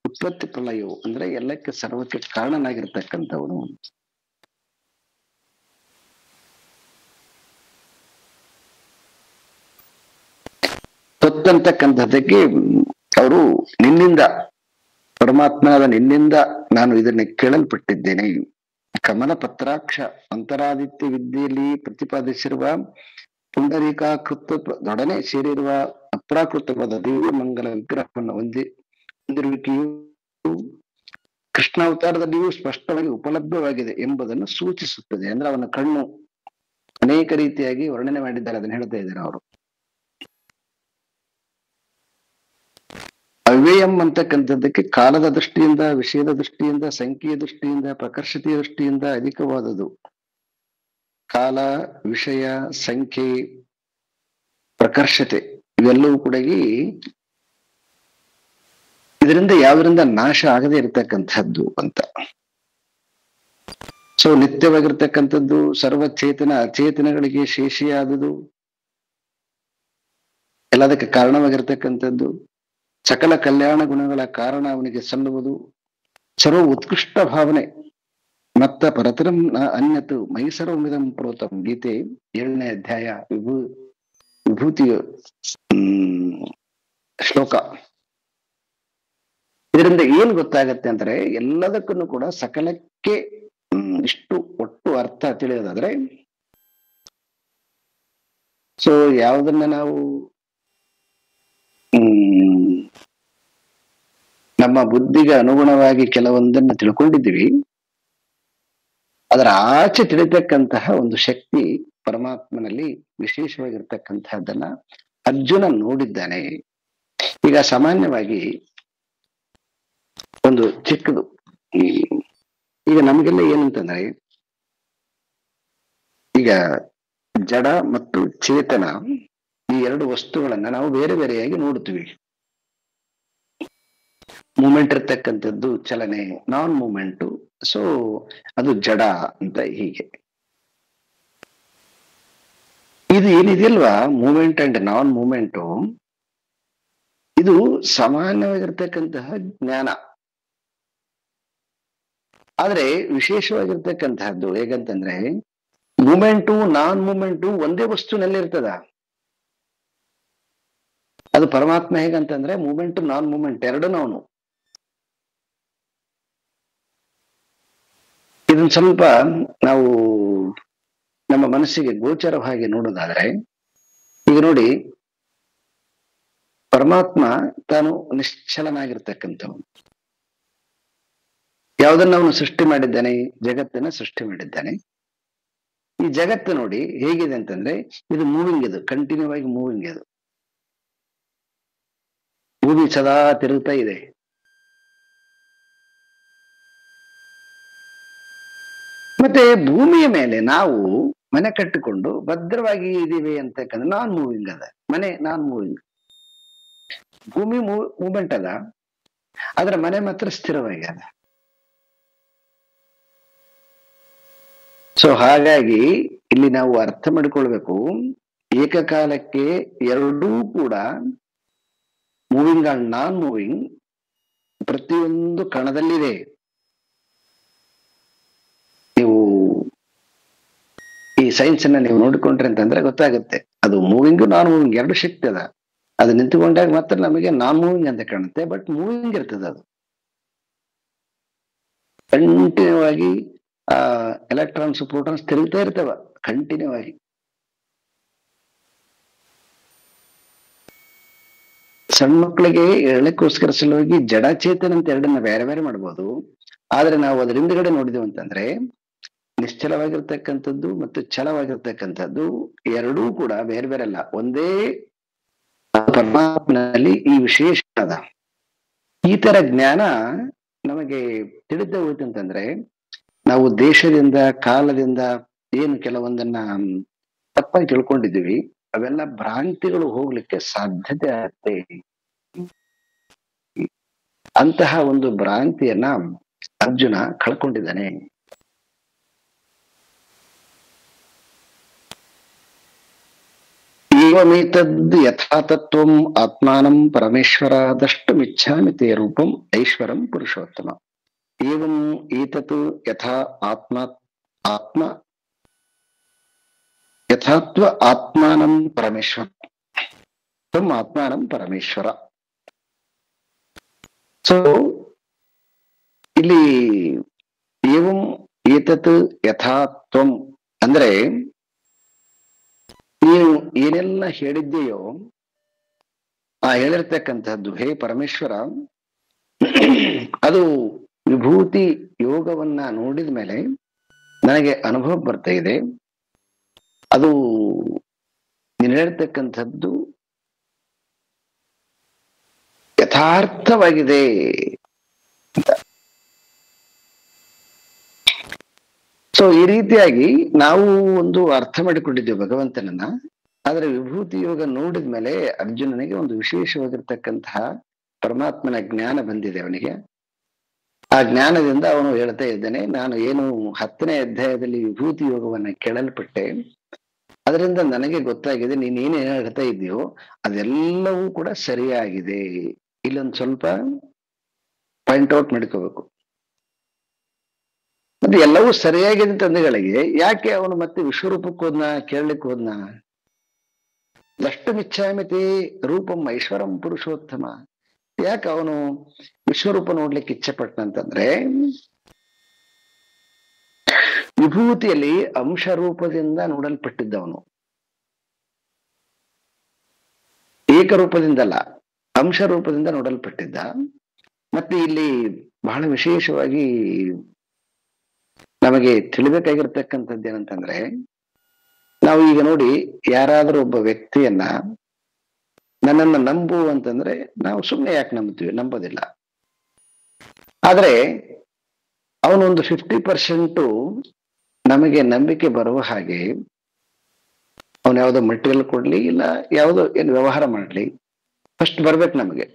ಉತ್ಪತ್ತಿ ಪ್ರಳಯವು ಅಂದ್ರೆ ಎಲ್ಲಕ್ಕೆ ಸರ್ವಕ್ಕೆ ಕಾರಣನಾಗಿರ್ತಕ್ಕಂಥವನು. ತೊತ್ತಂತಕ್ಕಂಥದ್ದಕ್ಕೆ ಅವರು ನಿನ್ನಿಂದ ಪರಮಾತ್ಮನಾದ ನಿನ್ನಿಂದ ನಾನು ಇದನ್ನ ಕೇಳಲ್ಪಟ್ಟಿದ್ದೇನೆ. ಕಮಲ ಪತ್ರಾಕ್ಷ ಅಂತರಾದಿತ್ಯ ವಿದ್ಯೆಯಲ್ಲಿ ಪ್ರತಿಪಾದಿಸಿರುವ ಪುಂಡರೀಕಾಕೃತದೊಡನೆ ಸೇರಿರುವ ಅಪ್ರಾಕೃತವಾದ ದಿವ್ಯ ಮಂಗಲ ವಿಗ್ರಹವನ್ನು ಹೊಂದಿರುವಿಕೆಯು ಕೃಷ್ಣಾವತಾರದಲ್ಲಿಯೂ ಸ್ಪಷ್ಟವಾಗಿ ಉಪಲಬ್ಧವಾಗಿದೆ ಎಂಬುದನ್ನು ಸೂಚಿಸುತ್ತದೆ. ಅಂದ್ರೆ ಅವನ ಕಣ್ಣು ಅನೇಕ ರೀತಿಯಾಗಿ ವರ್ಣನೆ ಮಾಡಿದ್ದಾರೆ, ಅದನ್ನ ಹೇಳ್ತಾ ಇದ್ದಾರೆ ಅವರು. ಅವ್ಯಯಂ ಅಂತಕ್ಕಂಥದ್ದಕ್ಕೆ ಕಾಲದ ದೃಷ್ಟಿಯಿಂದ, ವಿಷಯದ ದೃಷ್ಟಿಯಿಂದ, ಸಂಖ್ಯೆಯ ದೃಷ್ಟಿಯಿಂದ, ಪ್ರಕರ್ಷತೆಯ ದೃಷ್ಟಿಯಿಂದ ಅಧಿಕವಾದದು. ಕಾಲ, ವಿಷಯ, ಸಂಖ್ಯೆ, ಪ್ರಕರ್ಷತೆ ಇವೆಲ್ಲವೂ ಕೂಡ ಇದರಿಂದ ಯಾವುದರಿಂದ ನಾಶ ಆಗದೆ ಇರತಕ್ಕಂಥದ್ದು ಅಂತ. ನಿತ್ಯವಾಗಿರ್ತಕ್ಕಂಥದ್ದು, ಸರ್ವಚೇತನ ಅಚೇತನಗಳಿಗೆ ಶೇಷಿಯಾದುದು, ಎಲ್ಲದಕ್ಕೆ ಕಾರಣವಾಗಿರ್ತಕ್ಕಂಥದ್ದು, ಸಕಲ ಕಲ್ಯಾಣ ಗುಣಗಳ ಕಾರಣ ಅವನಿಗೆ ಸಲ್ಲುವುದು, ಸರ್ವ ಉತ್ಕೃಷ್ಟ ಭಾವನೆ ಮತ್ತ ಪರತರಂ ಅನ್ಯತು ಮೈ ಸರ್ವಮಿದಂ ಪ್ರೋತಂ. ಗೀತೆ 7ನೇ ಅಧ್ಯಾಯ ವಿಭೂತಿಯ ಶ್ಲೋಕ. ಇದರಿಂದ ಏನ್ ಗೊತ್ತಾಗತ್ತೆ ಅಂದ್ರೆ ಎಲ್ಲದಕ್ಕೂ ಕೂಡ ಸಕಲಕ್ಕೆ ಇಷ್ಟು ಒಟ್ಟು ಅರ್ಥ ತಿಳಿಯೋದಾದ್ರೆ ಯಾವುದನ್ನ ನಾವು ನಮ್ಮ ಬುದ್ಧಿಗೆ ಅನುಗುಣವಾಗಿ ಕೆಲವೊಂದನ್ನು ತಿಳ್ಕೊಂಡಿದ್ದೀವಿ, ಅದರ ಆಚೆ ತಿಳಿತಕ್ಕಂತಹ ಒಂದು ಶಕ್ತಿ ಪರಮಾತ್ಮನಲ್ಲಿ ವಿಶೇಷವಾಗಿರ್ತಕ್ಕಂತಹದ್ದನ್ನ ಅರ್ಜುನ ನೋಡಿದ್ದಾನೆ. ಈಗ ಸಾಮಾನ್ಯವಾಗಿ ಒಂದು ಚಿಕ್ಕದು, ಈಗ ನಮಗೆಲ್ಲ ಏನಂತಂದ್ರೆ ಈಗ ಜಡ ಮತ್ತು ಚೇತನ ಈ ಎರಡು ವಸ್ತುಗಳನ್ನ ನಾವು ಬೇರೆ ಬೇರೆಯಾಗಿ ನೋಡ್ತೀವಿ. ಮೂಮೆಂಟ್ ಇರ್ತಕ್ಕಂಥದ್ದು ಚಲನೆ, ನಾನ್ ಮೂಮೆಂಟು, ಅದು ಜಡ ಅಂತ. ಹೀಗೆ ಇದು ಏನಿದೆಯಲ್ವಾ, ಮೂಮೆಂಟ್ ಅಂಡ್ ನಾನ್ ಮೂಮೆಂಟು, ಇದು ಸಾಮಾನ್ಯವಾಗಿರ್ತಕ್ಕಂತಹ ಜ್ಞಾನ. ಆದ್ರೆ ವಿಶೇಷವಾಗಿರ್ತಕ್ಕಂತಹದ್ದು ಹೇಗಂತಂದ್ರೆ ಮೂಮೆಂಟು ನಾನ್ ಮೂಮೆಂಟು ಒಂದೇ ವಸ್ತುನಲ್ಲಿ ಇರ್ತದ. ಅದು ಪರಮಾತ್ಮ ಹೇಗಂತಂದ್ರೆ ಮೂಮೆಂಟ್ ನಾನ್ ಮೂಮೆಂಟ್ ಎರಡು ಅವನು. ಇದನ್ನ ಸ್ವಲ್ಪ ನಾವು ನಮ್ಮ ಮನಸ್ಸಿಗೆ ಗೋಚರವಾಗಿ ನೋಡೋದಾದ್ರೆ, ಈಗ ನೋಡಿ, ಪರಮಾತ್ಮ ತಾನು ನಿಶ್ಚಲನಾಗಿರ್ತಕ್ಕಂಥವನು. ಯಾವುದನ್ನ ಅವನು ಸೃಷ್ಟಿ ಮಾಡಿದ್ದಾನೆ? ಜಗತ್ತನ್ನ ಸೃಷ್ಟಿ ಮಾಡಿದ್ದಾನೆ. ಈ ಜಗತ್ತು ನೋಡಿ ಹೇಗಿದೆ ಅಂತಂದ್ರೆ, ಇದು ಮೂವಿಂಗ್, ಇದು ಕಂಟಿನ್ಯೂ ಆಗಿ ಮೂವಿಂಗ್. ಇದು ಭೂಮಿ ಸದಾ ತಿರುಗ್ತಾ ಇದೆ. ಮತ್ತೆ ಭೂಮಿಯ ಮೇಲೆ ನಾವು ಮನೆ ಕಟ್ಟಿಕೊಂಡು ಭದ್ರವಾಗಿ ಇದೀವಿ ಅಂತಕ್ಕಂಥ ನಾನ್ ಮೂವಿಂಗ್ ಅದ. ಮನೆ ನಾನ್ ಮೂವಿಂಗ್, ಭೂಮಿ ಮೂವ್ಮೆಂಟ್ ಅದ, ಆದ್ರೆ ಮನೆ ಮಾತ್ರ ಸ್ಥಿರವಾಗಿ ಅದ. ಸೊ ಹಾಗಾಗಿ ಇಲ್ಲಿ ನಾವು ಅರ್ಥ ಮಾಡಿಕೊಳ್ಬೇಕು, ಏಕಕಾಲಕ್ಕೆ ಎರಡೂ ಕೂಡ ಮೂವಿಂಗ್ ಅಂಡ್ ನಾನ್ ಮೂವಿಂಗ್ ಪ್ರತಿಯೊಂದು ಕಣದಲ್ಲಿದೆ. ನೀವು ಈ ಸೈನ್ಸ್ ಅನ್ನ ನೀವು ನೋಡಿಕೊಂಡ್ರೆ ಅಂತಂದ್ರೆ ಗೊತ್ತಾಗುತ್ತೆ, ಅದು ಮೂವಿಂಗ್ ನಾನ್ ಮೂವಿಂಗ್ ಎರಡು ಶಕ್ತಿ ಅದ. ಅದು ನಿಂತುಕೊಂಡಾಗ ಮಾತ್ರ ನಮಗೆ ನಾನ್ ಮೂವಿಂಗ್ ಅಂತ ಕಾಣುತ್ತೆ, ಬಟ್ ಮೂವಿಂಗ್ ಇರ್ತದೆ. ಅದು ಕಂಟಿನ್ಯೂ ಆಗಿ ಎಲೆಕ್ಟ್ರಾನ್ಸ್ ಪ್ರೋಟಾನ್ಸ್ ತಿರುಗ್ತಾ ಇರ್ತವ ಕಂಟಿನ್ಯೂ ಆಗಿ. ಸಣ್ಣ ಮಕ್ಕಳಿಗೆ ಹೇಳಕ್ಕೋಸ್ಕರ ಸಲುವಾಗಿ ಜಡಚೇತನ ಅಂತ ಎರಡನ್ನ ಬೇರೆ ಬೇರೆ ಮಾಡ್ಬೋದು. ಆದ್ರೆ ನಾವು ಅದರ ಹಿಂದ್ಗಡೆ ನೋಡಿದೆವು ಅಂತಂದ್ರೆ, ನಿಶ್ಚಲವಾಗಿರ್ತಕ್ಕಂಥದ್ದು ಮತ್ತು ಛಲವಾಗಿರ್ತಕ್ಕಂಥದ್ದು ಎರಡೂ ಕೂಡ ಬೇರೆ ಬೇರೆ ಅಲ್ಲ, ಒಂದೇ ಪರಮಾತ್ಮನಲ್ಲಿ ಈ ವಿಶೇಷ ಅದ. ಈ ತರ ಜ್ಞಾನ ನಮಗೆ ತಿಳಿದ ಹೋಯ್ತು ಅಂತಂದ್ರೆ, ನಾವು ದೇಶದಿಂದ ಕಾಲದಿಂದ ಏನು ಕೆಲವೊಂದನ್ನ ತಪ್ಪಾಗಿ ತಿಳ್ಕೊಂಡಿದ್ದೀವಿ, ಅವೆಲ್ಲ ಭ್ರಾಂತಿಗಳು ಹೋಗ್ಲಿಕ್ಕೆ ಸಾಧ್ಯತೆ ಆಗುತ್ತೆ. ಅಂತಹ ಒಂದು ಭ್ರಾಂತಿಯನ್ನ ಅರ್ಜುನ ಕಳ್ಕೊಂಡಿದ್ದಾನೆ. ಏವಮೇತದ್ ಯಥಾತತ್ವಂ ಆತ್ಮಾನಂ ಪರಮೇಶ್ವರಾದಷ್ಟುಮಿಚ್ಛಾಮಿ ತೇ ರೂಪಂ ಐಶ್ವರಂ ಪುರುಷೋತ್ತಮ. ಏವಂ ಏತತ್ ಯಥಾ ಆತ್ಮ ಯಥಾತ್ವ ಆತ್ಮಾನಂ ಪರಮೇಶ್ವರ ತ್ವಂ ಆತ್ಮಾನಂ ಪರಮೇಶ್ವರ. ಸೊ ಇಲ್ಲಿ ಏವಂ ಏತತ್ ಯಥಾತ್ವಂ ಅಂದ್ರೆ, ನೀನು ಏನೆಲ್ಲ ಹೇಳಿದ್ದೀಯೋ ಆ ಹೇಳಿರ್ತಕ್ಕಂಥದ್ದು ಹೇ ಪರಮೇಶ್ವರ, ಅದು ವಿಭೂತಿ ಯೋಗವನ್ನ ನೋಡಿದ ಮೇಲೆ ನನಗೆ ಅನುಭವ ಬರ್ತಾ ಇದೆ. ಅದು ನೀನು ಹೇಳ್ತಕ್ಕಂಥದ್ದು ಯಥಾರ್ಥವಾಗಿದೆ ಅಂತ. ಸೊ ಈ ರೀತಿಯಾಗಿ ನಾವು ಒಂದು ಅರ್ಥ ಮಾಡಿಕೊಂಡಿದ್ದೇವೆ ಭಗವಂತನನ್ನ. ಆದ್ರೆ ವಿಭೂತಿ ಯೋಗ ನೋಡಿದ ಮೇಲೆ ಅರ್ಜುನನಿಗೆ ಒಂದು ವಿಶೇಷವಾಗಿರ್ತಕ್ಕಂತಹ ಪರಮಾತ್ಮನ ಜ್ಞಾನ ಬಂದಿದೆ ಅವನಿಗೆ. ಆ ಜ್ಞಾನದಿಂದ ಅವನು ಹೇಳ್ತಾ ಇದ್ದಾನೆ, ನಾನು ಏನು 10ನೇ ಅಧ್ಯಾಯದಲ್ಲಿ ವಿಭೂತಿ ಯೋಗವನ್ನ ಕೇಳಲ್ಪಟ್ಟೆ, ಅದರಿಂದ ನನಗೆ ಗೊತ್ತಾಗಿದೆ ನೀನೇನು ಹೇಳ್ತಾ ಇದೆಯೋ ಅದೆಲ್ಲವೂ ಕೂಡ ಸರಿಯಾಗಿದೆ. ಇಲ್ಲೊಂದು ಸ್ವಲ್ಪ ಪಾಯಿಂಟ್ ಔಟ್ ಮಾಡ್ಕೋಬೇಕು. ಮತ್ತೆ ಎಲ್ಲವೂ ಸರಿಯಾಗಿದೆ ತಂದೆಗಳಿಗೆ ಯಾಕೆ ಅವನು ಮತ್ತೆ ವಿಶ್ವರೂಪಕ್ಕೆ ಹೋದ್ನ, ಕೇಳಲಿಕ್ಕೆ ಹೋದ್ನ? ದಷ್ಟುಮಿಚ್ಛಾಮಿತಿ ರೂಪಂ ಐಶ್ವರಂ ಪುರುಷೋತ್ತಮ. ಯಾಕೆ ಅವನು ವಿಶ್ವರೂಪ ನೋಡ್ಲಿಕ್ಕೆ ಇಚ್ಛೆ ಪಟ್ಟನಂತಂದ್ರೆ, ವಿಭೂತಿಯಲ್ಲಿ ಅಂಶ ರೂಪದಿಂದ ನೋಡಲ್ಪಟ್ಟಿದ್ದವನು, ಏಕರೂಪದಿಂದಲ್ಲ ಅಂಶ ರೂಪದಿಂದ ನೋಡಲ್ಪಟ್ಟಿದ್ದ. ಮತ್ತೆ ಇಲ್ಲಿ ಬಹಳ ವಿಶೇಷವಾಗಿ ನಮಗೆ ತಿಳಿಬೇಕಾಗಿರ್ತಕ್ಕಂಥದ್ದು ಏನಂತಂದ್ರೆ, ನಾವು ಈಗ ನೋಡಿ ಯಾರಾದ್ರೂ ಒಬ್ಬ ವ್ಯಕ್ತಿಯನ್ನ ನನ್ನನ್ನು ನಂಬು ಅಂತಂದ್ರೆ ನಾವು ಸುಮ್ಮನೆ ಯಾಕೆ ನಂಬ್ತೀವಿ? ನಂಬೋದಿಲ್ಲ. ಆದ್ರೆ ಅವನೊಂದು 50% ನಮಗೆ ನಂಬಿಕೆ ಬರುವ ಹಾಗೆ ಅವನು ಯಾವುದೋ ಮಟೀರಿಯಲ್ ಕೊಡ್ಲಿ, ಇಲ್ಲ ಯಾವುದೋ ಏನು ವ್ಯವಹಾರ ಮಾಡ್ಲಿ, ಫಸ್ಟ್ ಬರ್ಬೇಕು ನಮಗೆ.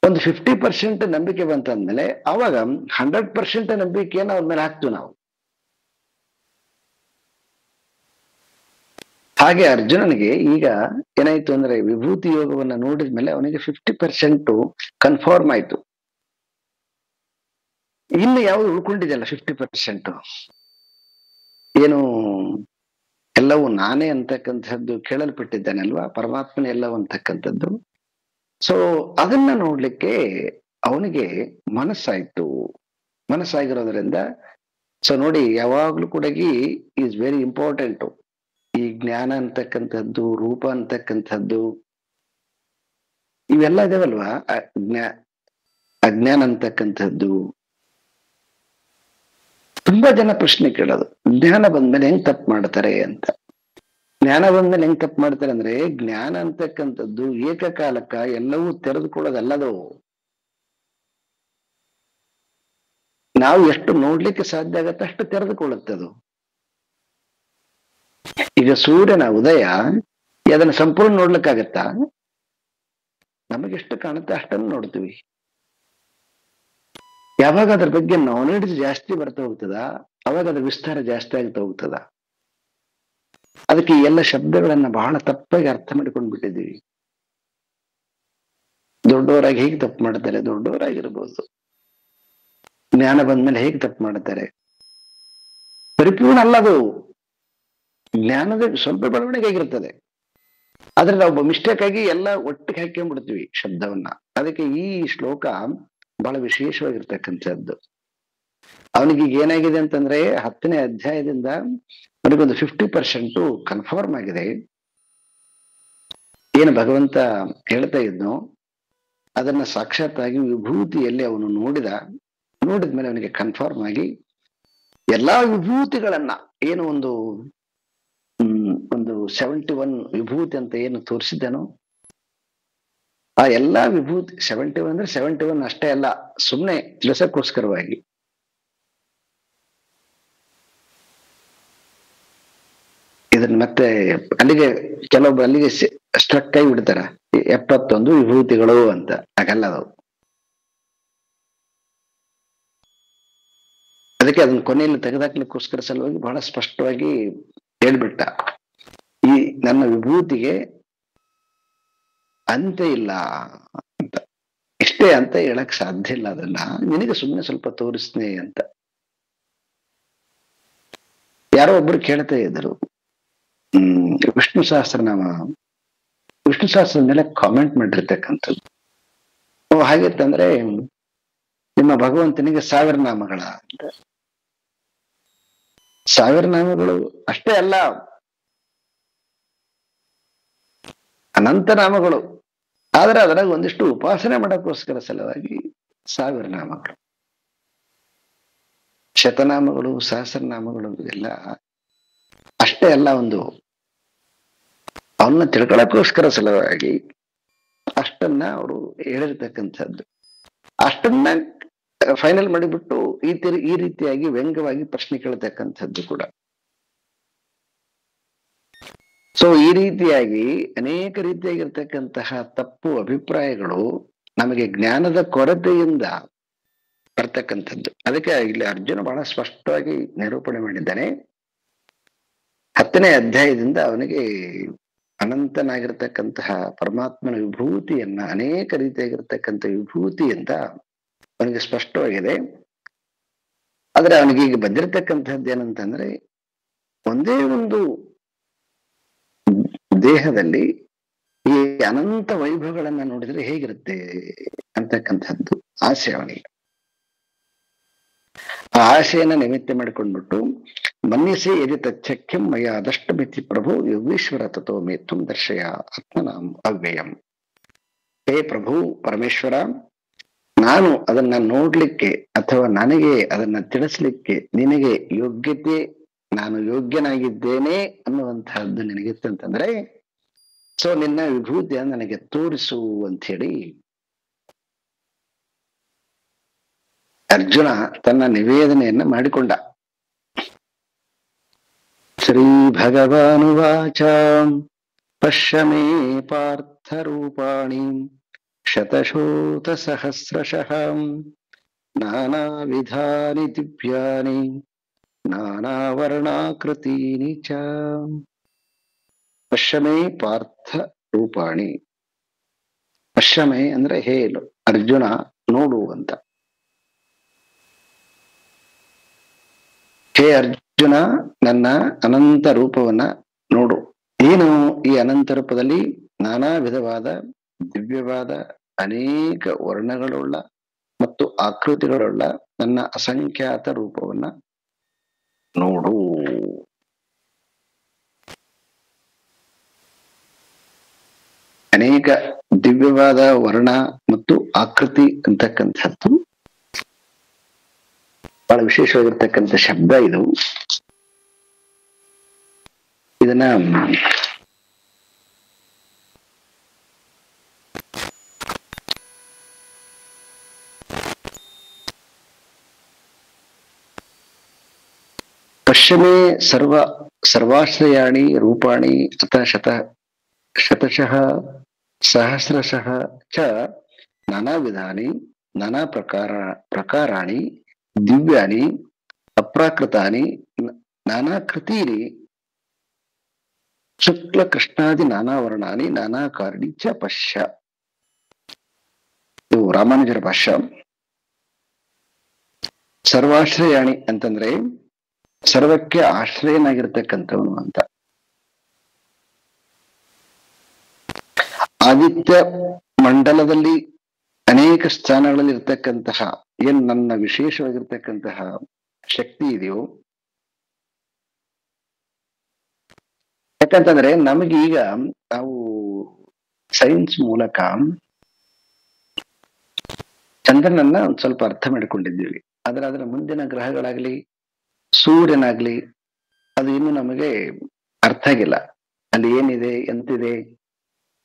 ಒಂದು 50% ನಂಬಿಕೆ ಬಂತಂದ್ಮೇಲೆ ಅವಾಗ 100% ನಂಬಿಕೆಯನ್ನು ಅವ್ರ ಮೇಲೆ ಹಾಕ್ತೀವಿ ನಾವು. ಹಾಗೆ ಅರ್ಜುನನಿಗೆ ಈಗ ಏನಾಯ್ತು ಅಂದ್ರೆ, ವಿಭೂತಿ ಯೋಗವನ್ನ ನೋಡಿದ ಮೇಲೆ ಅವನಿಗೆ 50% ಕನ್ಫರ್ಮ್ ಆಯ್ತು. ಇನ್ನು ಯಾವುದು ಉಳ್ಕೊಂಡಿದೆಯಲ್ಲ 50%, ಏನು ಎಲ್ಲವೂ ನಾನೇ ಅಂತಕ್ಕಂಥದ್ದು ಕೇಳಲ್ಪಟ್ಟಿದ್ದಾನಲ್ವಾ ಪರಮಾತ್ಮನ ಎಲ್ಲವೂ ಅಂತಕ್ಕಂಥದ್ದು. ಸೊ ಅದನ್ನ ನೋಡ್ಲಿಕ್ಕೆ ಅವನಿಗೆ ಮನಸ್ಸಾಯ್ತು. ಮನಸ್ಸಾಗಿರೋದ್ರಿಂದ ಸೊ ನೋಡಿ, ಯಾವಾಗ್ಲೂ ಕೂಡ ಈಸ್ ವೆರಿ ಇಂಪಾರ್ಟೆಂಟ್. ಈ ಜ್ಞಾನ ಅಂತಕ್ಕಂಥದ್ದು, ರೂಪ ಅಂತಕ್ಕಂಥದ್ದು, ಇವೆಲ್ಲ ಇದಾವಲ್ವಾ, ಅಜ್ಞಾನ ಅಂತಕ್ಕಂಥದ್ದು. ತುಂಬಾ ಜನ ಪ್ರಶ್ನೆ ಕೇಳೋದು, ಜ್ಞಾನ ಬಂದ್ಮೇಲೆ ಹೆಂಗ್ ತಪ್ಪು ಮಾಡ್ತಾರೆ ಅಂತ. ಜ್ಞಾನ ಬಂದ್ಮೇಲೆ ಹೆಂಗ್ ತಪ್ಪು ಮಾಡ್ತಾರೆ ಅಂದ್ರೆ, ಜ್ಞಾನ ಅಂತಕ್ಕಂಥದ್ದು ಏಕಕಾಲಕ್ಕ ಎಲ್ಲವೂ ತೆರೆದುಕೊಳ್ಳೋದಲ್ಲದು. ನಾವು ಎಷ್ಟು ನೋಡ್ಲಿಕ್ಕೆ ಸಾಧ್ಯ ಆಗತ್ತೆ ಅಷ್ಟು ತೆರೆದುಕೊಳ್ಳುತ್ತೆ ಅದು. ಈಗ ಸೂರ್ಯನ ಉದಯ, ಅದನ್ನ ಸಂಪೂರ್ಣ ನೋಡ್ಲಿಕ್ಕಾಗತ್ತಾ? ನಮಗೆಷ್ಟು ಕಾಣುತ್ತೆ ಅಷ್ಟನ್ನು ನೋಡ್ತೀವಿ. ಯಾವಾಗ ಅದ್ರ ಬಗ್ಗೆ ನಾಲೆಡ್ಜ್ ಜಾಸ್ತಿ ಬರ್ತಾ ಹೋಗ್ತದ, ಅವಾಗ ಅದ್ರ ವಿಸ್ತಾರ ಜಾಸ್ತಿ ಆಗ್ತಾ ಹೋಗ್ತದ. ಅದಕ್ಕೆ ಈ ಎಲ್ಲ ಶಬ್ದಗಳನ್ನ ಬಹಳ ತಪ್ಪಾಗಿ ಅರ್ಥ ಮಾಡ್ಕೊಂಡು ಬಿಟ್ಟಿದ್ದೀವಿ. ದೊಡ್ಡವರಾಗಿ ಹೇಗೆ ತಪ್ಪು ಮಾಡ್ತಾರೆ? ದೊಡ್ಡವರಾಗಿರ್ಬೋದು. ಜ್ಞಾನ ಬಂದ್ಮೇಲೆ ಹೇಗೆ ತಪ್ಪು ಮಾಡ್ತಾರೆ? ಪರಿಪೂರ್ಣ ಅಲ್ಲದು. ಜ್ಞಾನದ ಸ್ವಲ್ಪ ಬೆಳವಣಿಗೆ ಆಗಿರ್ತದೆ, ಆದ್ರೆ ನಾವು ಮಿಸ್ಟೇಕ್ ಆಗಿ ಎಲ್ಲ ಒಟ್ಟಿಗೆ ಹಾಕೊಂಡ್ಬಿಡ್ತೀವಿ ಶಬ್ದವನ್ನ. ಅದಕ್ಕೆ ಈ ಶ್ಲೋಕ ಬಹಳ ವಿಶೇಷವಾಗಿರ್ತಕ್ಕಂಥದ್ದು. ಅವನಿಗೆ ಈಗ ಏನಾಗಿದೆ ಅಂತಂದ್ರೆ, 10ನೇ ಅಧ್ಯಾಯದಿಂದ ಅವನಿಗೊಂದು 50% ಕನ್ಫರ್ಮ್ ಆಗಿದೆ. ಏನು ಭಗವಂತ ಹೇಳ್ತಾ ಇದ್ನೋ ಅದನ್ನ ಸಾಕ್ಷಾತ್ತಾಗಿ ವಿಭೂತಿಯಲ್ಲಿ ಅವನು ನೋಡಿದ್ಮೇಲೆ ಅವನಿಗೆ ಕನ್ಫರ್ಮ್ ಆಗಿ ಎಲ್ಲಾ ವಿಭೂತಿಗಳನ್ನ, ಏನು ಒಂದು 71 ವಿಭೂತಿ ಅಂತ ಏನು ತೋರಿಸಿದ್ದಾನೋ, ಆ ಎಲ್ಲಾ ವಿಭೂತಿ 71 ಅಂದ್ರೆ 71 ಅಷ್ಟೇ ಅಲ್ಲ, ಸುಮ್ಮನೆ ಕೆಲಸಕ್ಕೋಸ್ಕರವಾಗಿ. ಇದನ್ನ ಮತ್ತೆ ಅಲ್ಲಿಗೆ ಕೆಲವೊಬ್ಬರು ಅಲ್ಲಿಗೆ ಸ್ಟ್ರಕ್ ಆಗಿ ಬಿಡ್ತಾರ, 71 ವಿಭೂತಿಗಳು ಅಂತ. ಹಾಗಲ್ಲ ಅದು. ಅದಕ್ಕೆ ಅದನ್ನ ಕೊನೆಯಲ್ಲಿ ತೆಗೆದಾಕ್ಲಿಕ್ಕೋಸ್ಕರ ಸಲುವಾಗಿ ಬಹಳ ಸ್ಪಷ್ಟವಾಗಿ ಹೇಳ್ಬಿಟ್ಟ, ಈ ನನ್ನ ವಿಭೂತಿಗೆ ಅಂತ್ಯ ಇಲ್ಲ ಅಂತ. ಇಷ್ಟೇ ಅಂತ ಹೇಳಕ್ ಸಾಧ್ಯ ಇಲ್ಲ, ಅದನ್ನ ನಿನಗೆ ಸುಮ್ಮನೆ ಸ್ವಲ್ಪ ತೋರಿಸ್ನೇ ಅಂತ. ಯಾರೋ ಒಬ್ರು ಕೇಳ್ತಾ ಇದ್ರು, ವಿಷ್ಣು ಸಹಸ್ರದ ಮೇಲೆ ಕಾಮೆಂಟ್ ಮಾಡಿರ್ತಕ್ಕಂಥದ್ದು. ಹಾಗಿತ್ತಂದ್ರೆ ನಿಮ್ಮ ಭಗವಂತನಿಗೆ 1000 ನಾಮಗಳ ಅಂತ. 1000 ನಾಮಗಳು ಅಷ್ಟೇ ಅಲ್ಲ, ಅನಂತ ನಾಮಗಳು. ಆದ್ರೆ ಅದರಾಗ ಒಂದಿಷ್ಟು ಉಪಾಸನೆ ಮಾಡೋಕ್ಕೋಸ್ಕರ ಸಲುವಾಗಿ 1000 ನಾಮಗಳು, ಶತನಾಮಗಳು, ಸಹಸ್ರನಾಮಗಳು ಎಲ್ಲ ಅಷ್ಟೇ ಅಲ್ಲ. ಅವನ್ನ ತಿಳ್ಕೊಳ್ಳೋಕ್ಕೋಸ್ಕರ ಸಲುವಾಗಿ ಅಷ್ಟನ್ನ ಅವರು ಹೇಳಿರ್ತಕ್ಕಂಥದ್ದು. ಅಷ್ಟನ್ನ ಫೈನಲ್ ಮಾಡಿಬಿಟ್ಟು ಈ ರೀತಿಯಾಗಿ ವ್ಯಂಗ್ಯವಾಗಿ ಪ್ರಶ್ನೆ ಕೇಳತಕ್ಕಂಥದ್ದು ಕೂಡ. ಸೊ ಈ ರೀತಿಯಾಗಿ ಅನೇಕ ರೀತಿಯಾಗಿರ್ತಕ್ಕಂತಹ ತಪ್ಪು ಅಭಿಪ್ರಾಯಗಳು ನಮಗೆ ಜ್ಞಾನದ ಕೊರತೆಯಿಂದ ಬರ್ತಕ್ಕಂಥದ್ದು. ಅದಕ್ಕೆ ಇಲ್ಲಿ ಅರ್ಜುನ ಬಹಳ ಸ್ಪಷ್ಟವಾಗಿ ನಿರೂಪಣೆ ಮಾಡಿದ್ದಾನೆ. 10ನೇ ಅಧ್ಯಾಯದಿಂದ ಅವನಿಗೆ ಅನಂತನಾಗಿರ್ತಕ್ಕಂತಹ ಪರಮಾತ್ಮನ ವಿಭೂತಿಯನ್ನ, ಅನೇಕ ರೀತಿಯಾಗಿರ್ತಕ್ಕಂಥ ವಿಭೂತಿಯಿಂದ ಅವನಿಗೆ ಸ್ಪಷ್ಟವಾಗಿದೆ. ಆದ್ರೆ ಅವನಿಗೆ ಈಗ ಬಂದಿರತಕ್ಕಂಥದ್ದು ಏನಂತಂದ್ರೆ, ಒಂದೇ ಒಂದು ದೇಹದಲ್ಲಿ ಈ ಅನಂತ ವೈಭವಗಳನ್ನ ನೋಡಿದ್ರೆ ಹೇಗಿರುತ್ತೆ ಅಂತಕ್ಕಂಥದ್ದು ಆಸೆ ಅವನಿಗೆ. ಆ ಆಸೆಯನ್ನ ನಿಮಿತ್ತ ಮಾಡಿಕೊಂಡ್ಬಿಟ್ಟು, ಮನ್ಯಸೆ ಯದಿ ತಚ್ಚಕ್ಯಂ ಮಯ ಆದಷ್ಟು ಮಿತಿ ಪ್ರಭು ಯೋಗೀಶ್ವರ ತಥೋ ಮೇತ್ವಂ ದರ್ಶಯ ಆತ್ಮನಾಂ ಅವ್ಯಯಂ. ಹೇ ಪ್ರಭು ಪರಮೇಶ್ವರ, ನಾನು ಅದನ್ನ ನೋಡ್ಲಿಕ್ಕೆ ಅಥವಾ ನನಗೆ ಅದನ್ನ ತಿಳಿಸ್ಲಿಕ್ಕೆ ನಿನಗೆ ಯೋಗ್ಯತೆ, ನಾನು ಯೋಗ್ಯನಾಗಿದ್ದೇನೆ ಅನ್ನುವಂತಹದ್ದು ನಿನಗಿತ್ತಂತಂದ್ರೆ, ಸೊ ನಿನ್ನ ವಿಭೂತಿಯನ್ನು ನನಗೆ ತೋರಿಸು ಅಂತ ಹೇಳಿ ಅರ್ಜುನ ತನ್ನ ನಿವೇದನೆಯನ್ನ ಮಾಡಿಕೊಂಡ. ಶ್ರೀ ಭಗವಾನುವಾಚ ಪಶ್ಯ ಮೇ ಪಾರ್ಥ ರೂಪಾಣಿ ಶತಶೋತ ಸಹಸ್ರಶಃ ನಾನಾ ವಿಧಾನಿ ದಿವ್ಯಾನಿ ನಾನಾ ವರ್ಣಾಕೃತೀನಿ ಚ. ಪಶ್ಯಮೇ ಪಾರ್ಥ ರೂಪಾಣಿ. ಪಶ್ಯಮೇ ಅಂದ್ರೆ ಹೇಳು ಅರ್ಜುನ, ನೋಡು ಅಂತ. ಹೇ ಅರ್ಜುನ, ನನ್ನ ಅನಂತ ರೂಪವನ್ನ ನೋಡು. ಏನು ಈ ಅನಂತ ರೂಪದಲ್ಲಿ? ನಾನಾ ವಿಧವಾದ ದಿವ್ಯವಾದ ಅನೇಕ ವರ್ಣಗಳುಳ್ಳ ಮತ್ತು ಆಕೃತಿಗಳುಳ್ಳ ನನ್ನ ಅಸಂಖ್ಯಾತ ರೂಪವನ್ನ ನೋಡು. ಅನೇಕ ದಿವ್ಯವಾದ ವರ್ಣ ಮತ್ತು ಆಕೃತಿ ಅಂತಕ್ಕಂಥದ್ದು ಬಹಳ ವಿಶೇಷವಾಗಿರ್ತಕ್ಕಂಥ ಶಬ್ದ ಇದು. ಇದನ್ನ ಪಶ್ಚಿಮೇ ಸರ್ವಾಶ್ರಯಾಣಿ ರೂಪಾಣಿ ಅಥ ಶತಶಃ ಸಹಸ್ರಶಃ ಚ ನಾನಾ ವಿಧಾನಿ ನಾನಾ ಪ್ರಕಾರಾಣಿ ದಿವ್ಯಾನಿ ಅಪ್ರಾಕೃತಾನಿ ನಾನಾ ಕೃತೀನಿ ಶುಕ್ಲ ಕೃಷ್ಣಾದಿ ನಾನಾ ವರ್ಣಾನಿ ನಾನಾ ಕಾರಣಿ ಚ ಪಶ್ಯ. ಇದು ರಾಮಾನುಜರ ಭಾಷ್ಯ. ಸರ್ವಾಶ್ರಯಾಣಿ ಅಂತಂದ್ರೆ ಸರ್ವಕ್ಕೆ ಆಶ್ರಯನಾಗಿರ್ತಕ್ಕಂಥವನು ಅಂತ. ಆದಿತ್ಯ ಮಂಡಲದಲ್ಲಿ ಅನೇಕ ಸ್ಥಾನಗಳಲ್ಲಿ ಇರ್ತಕ್ಕಂತಹ ಏನ್ ನನ್ನ ವಿಶೇಷವಾಗಿರ್ತಕ್ಕಂತಹ ಶಕ್ತಿ ಇದೆಯೋ, ಯಾಕಂತಂದ್ರೆ ನಮಗೀಗ ನಾವು ಸೈನ್ಸ್ ಮೂಲಕ ಚಂದ್ರನನ್ನ ಒಂದ್ ಸ್ವಲ್ಪ ಅರ್ಥ ಮಾಡಿಕೊಂಡಿದ್ದೀವಿ. ಆದ್ರೆ ಅದರ ಮುಂದಿನ ಗ್ರಹಗಳಾಗ್ಲಿ ಸೂರ್ಯನಾಗ್ಲಿ ಅದು ಇನ್ನು ನಮಗೆ ಅರ್ಥ ಆಗಿಲ್ಲ. ಅಲ್ಲಿ ಏನಿದೆ ಎಂತಿದೆ,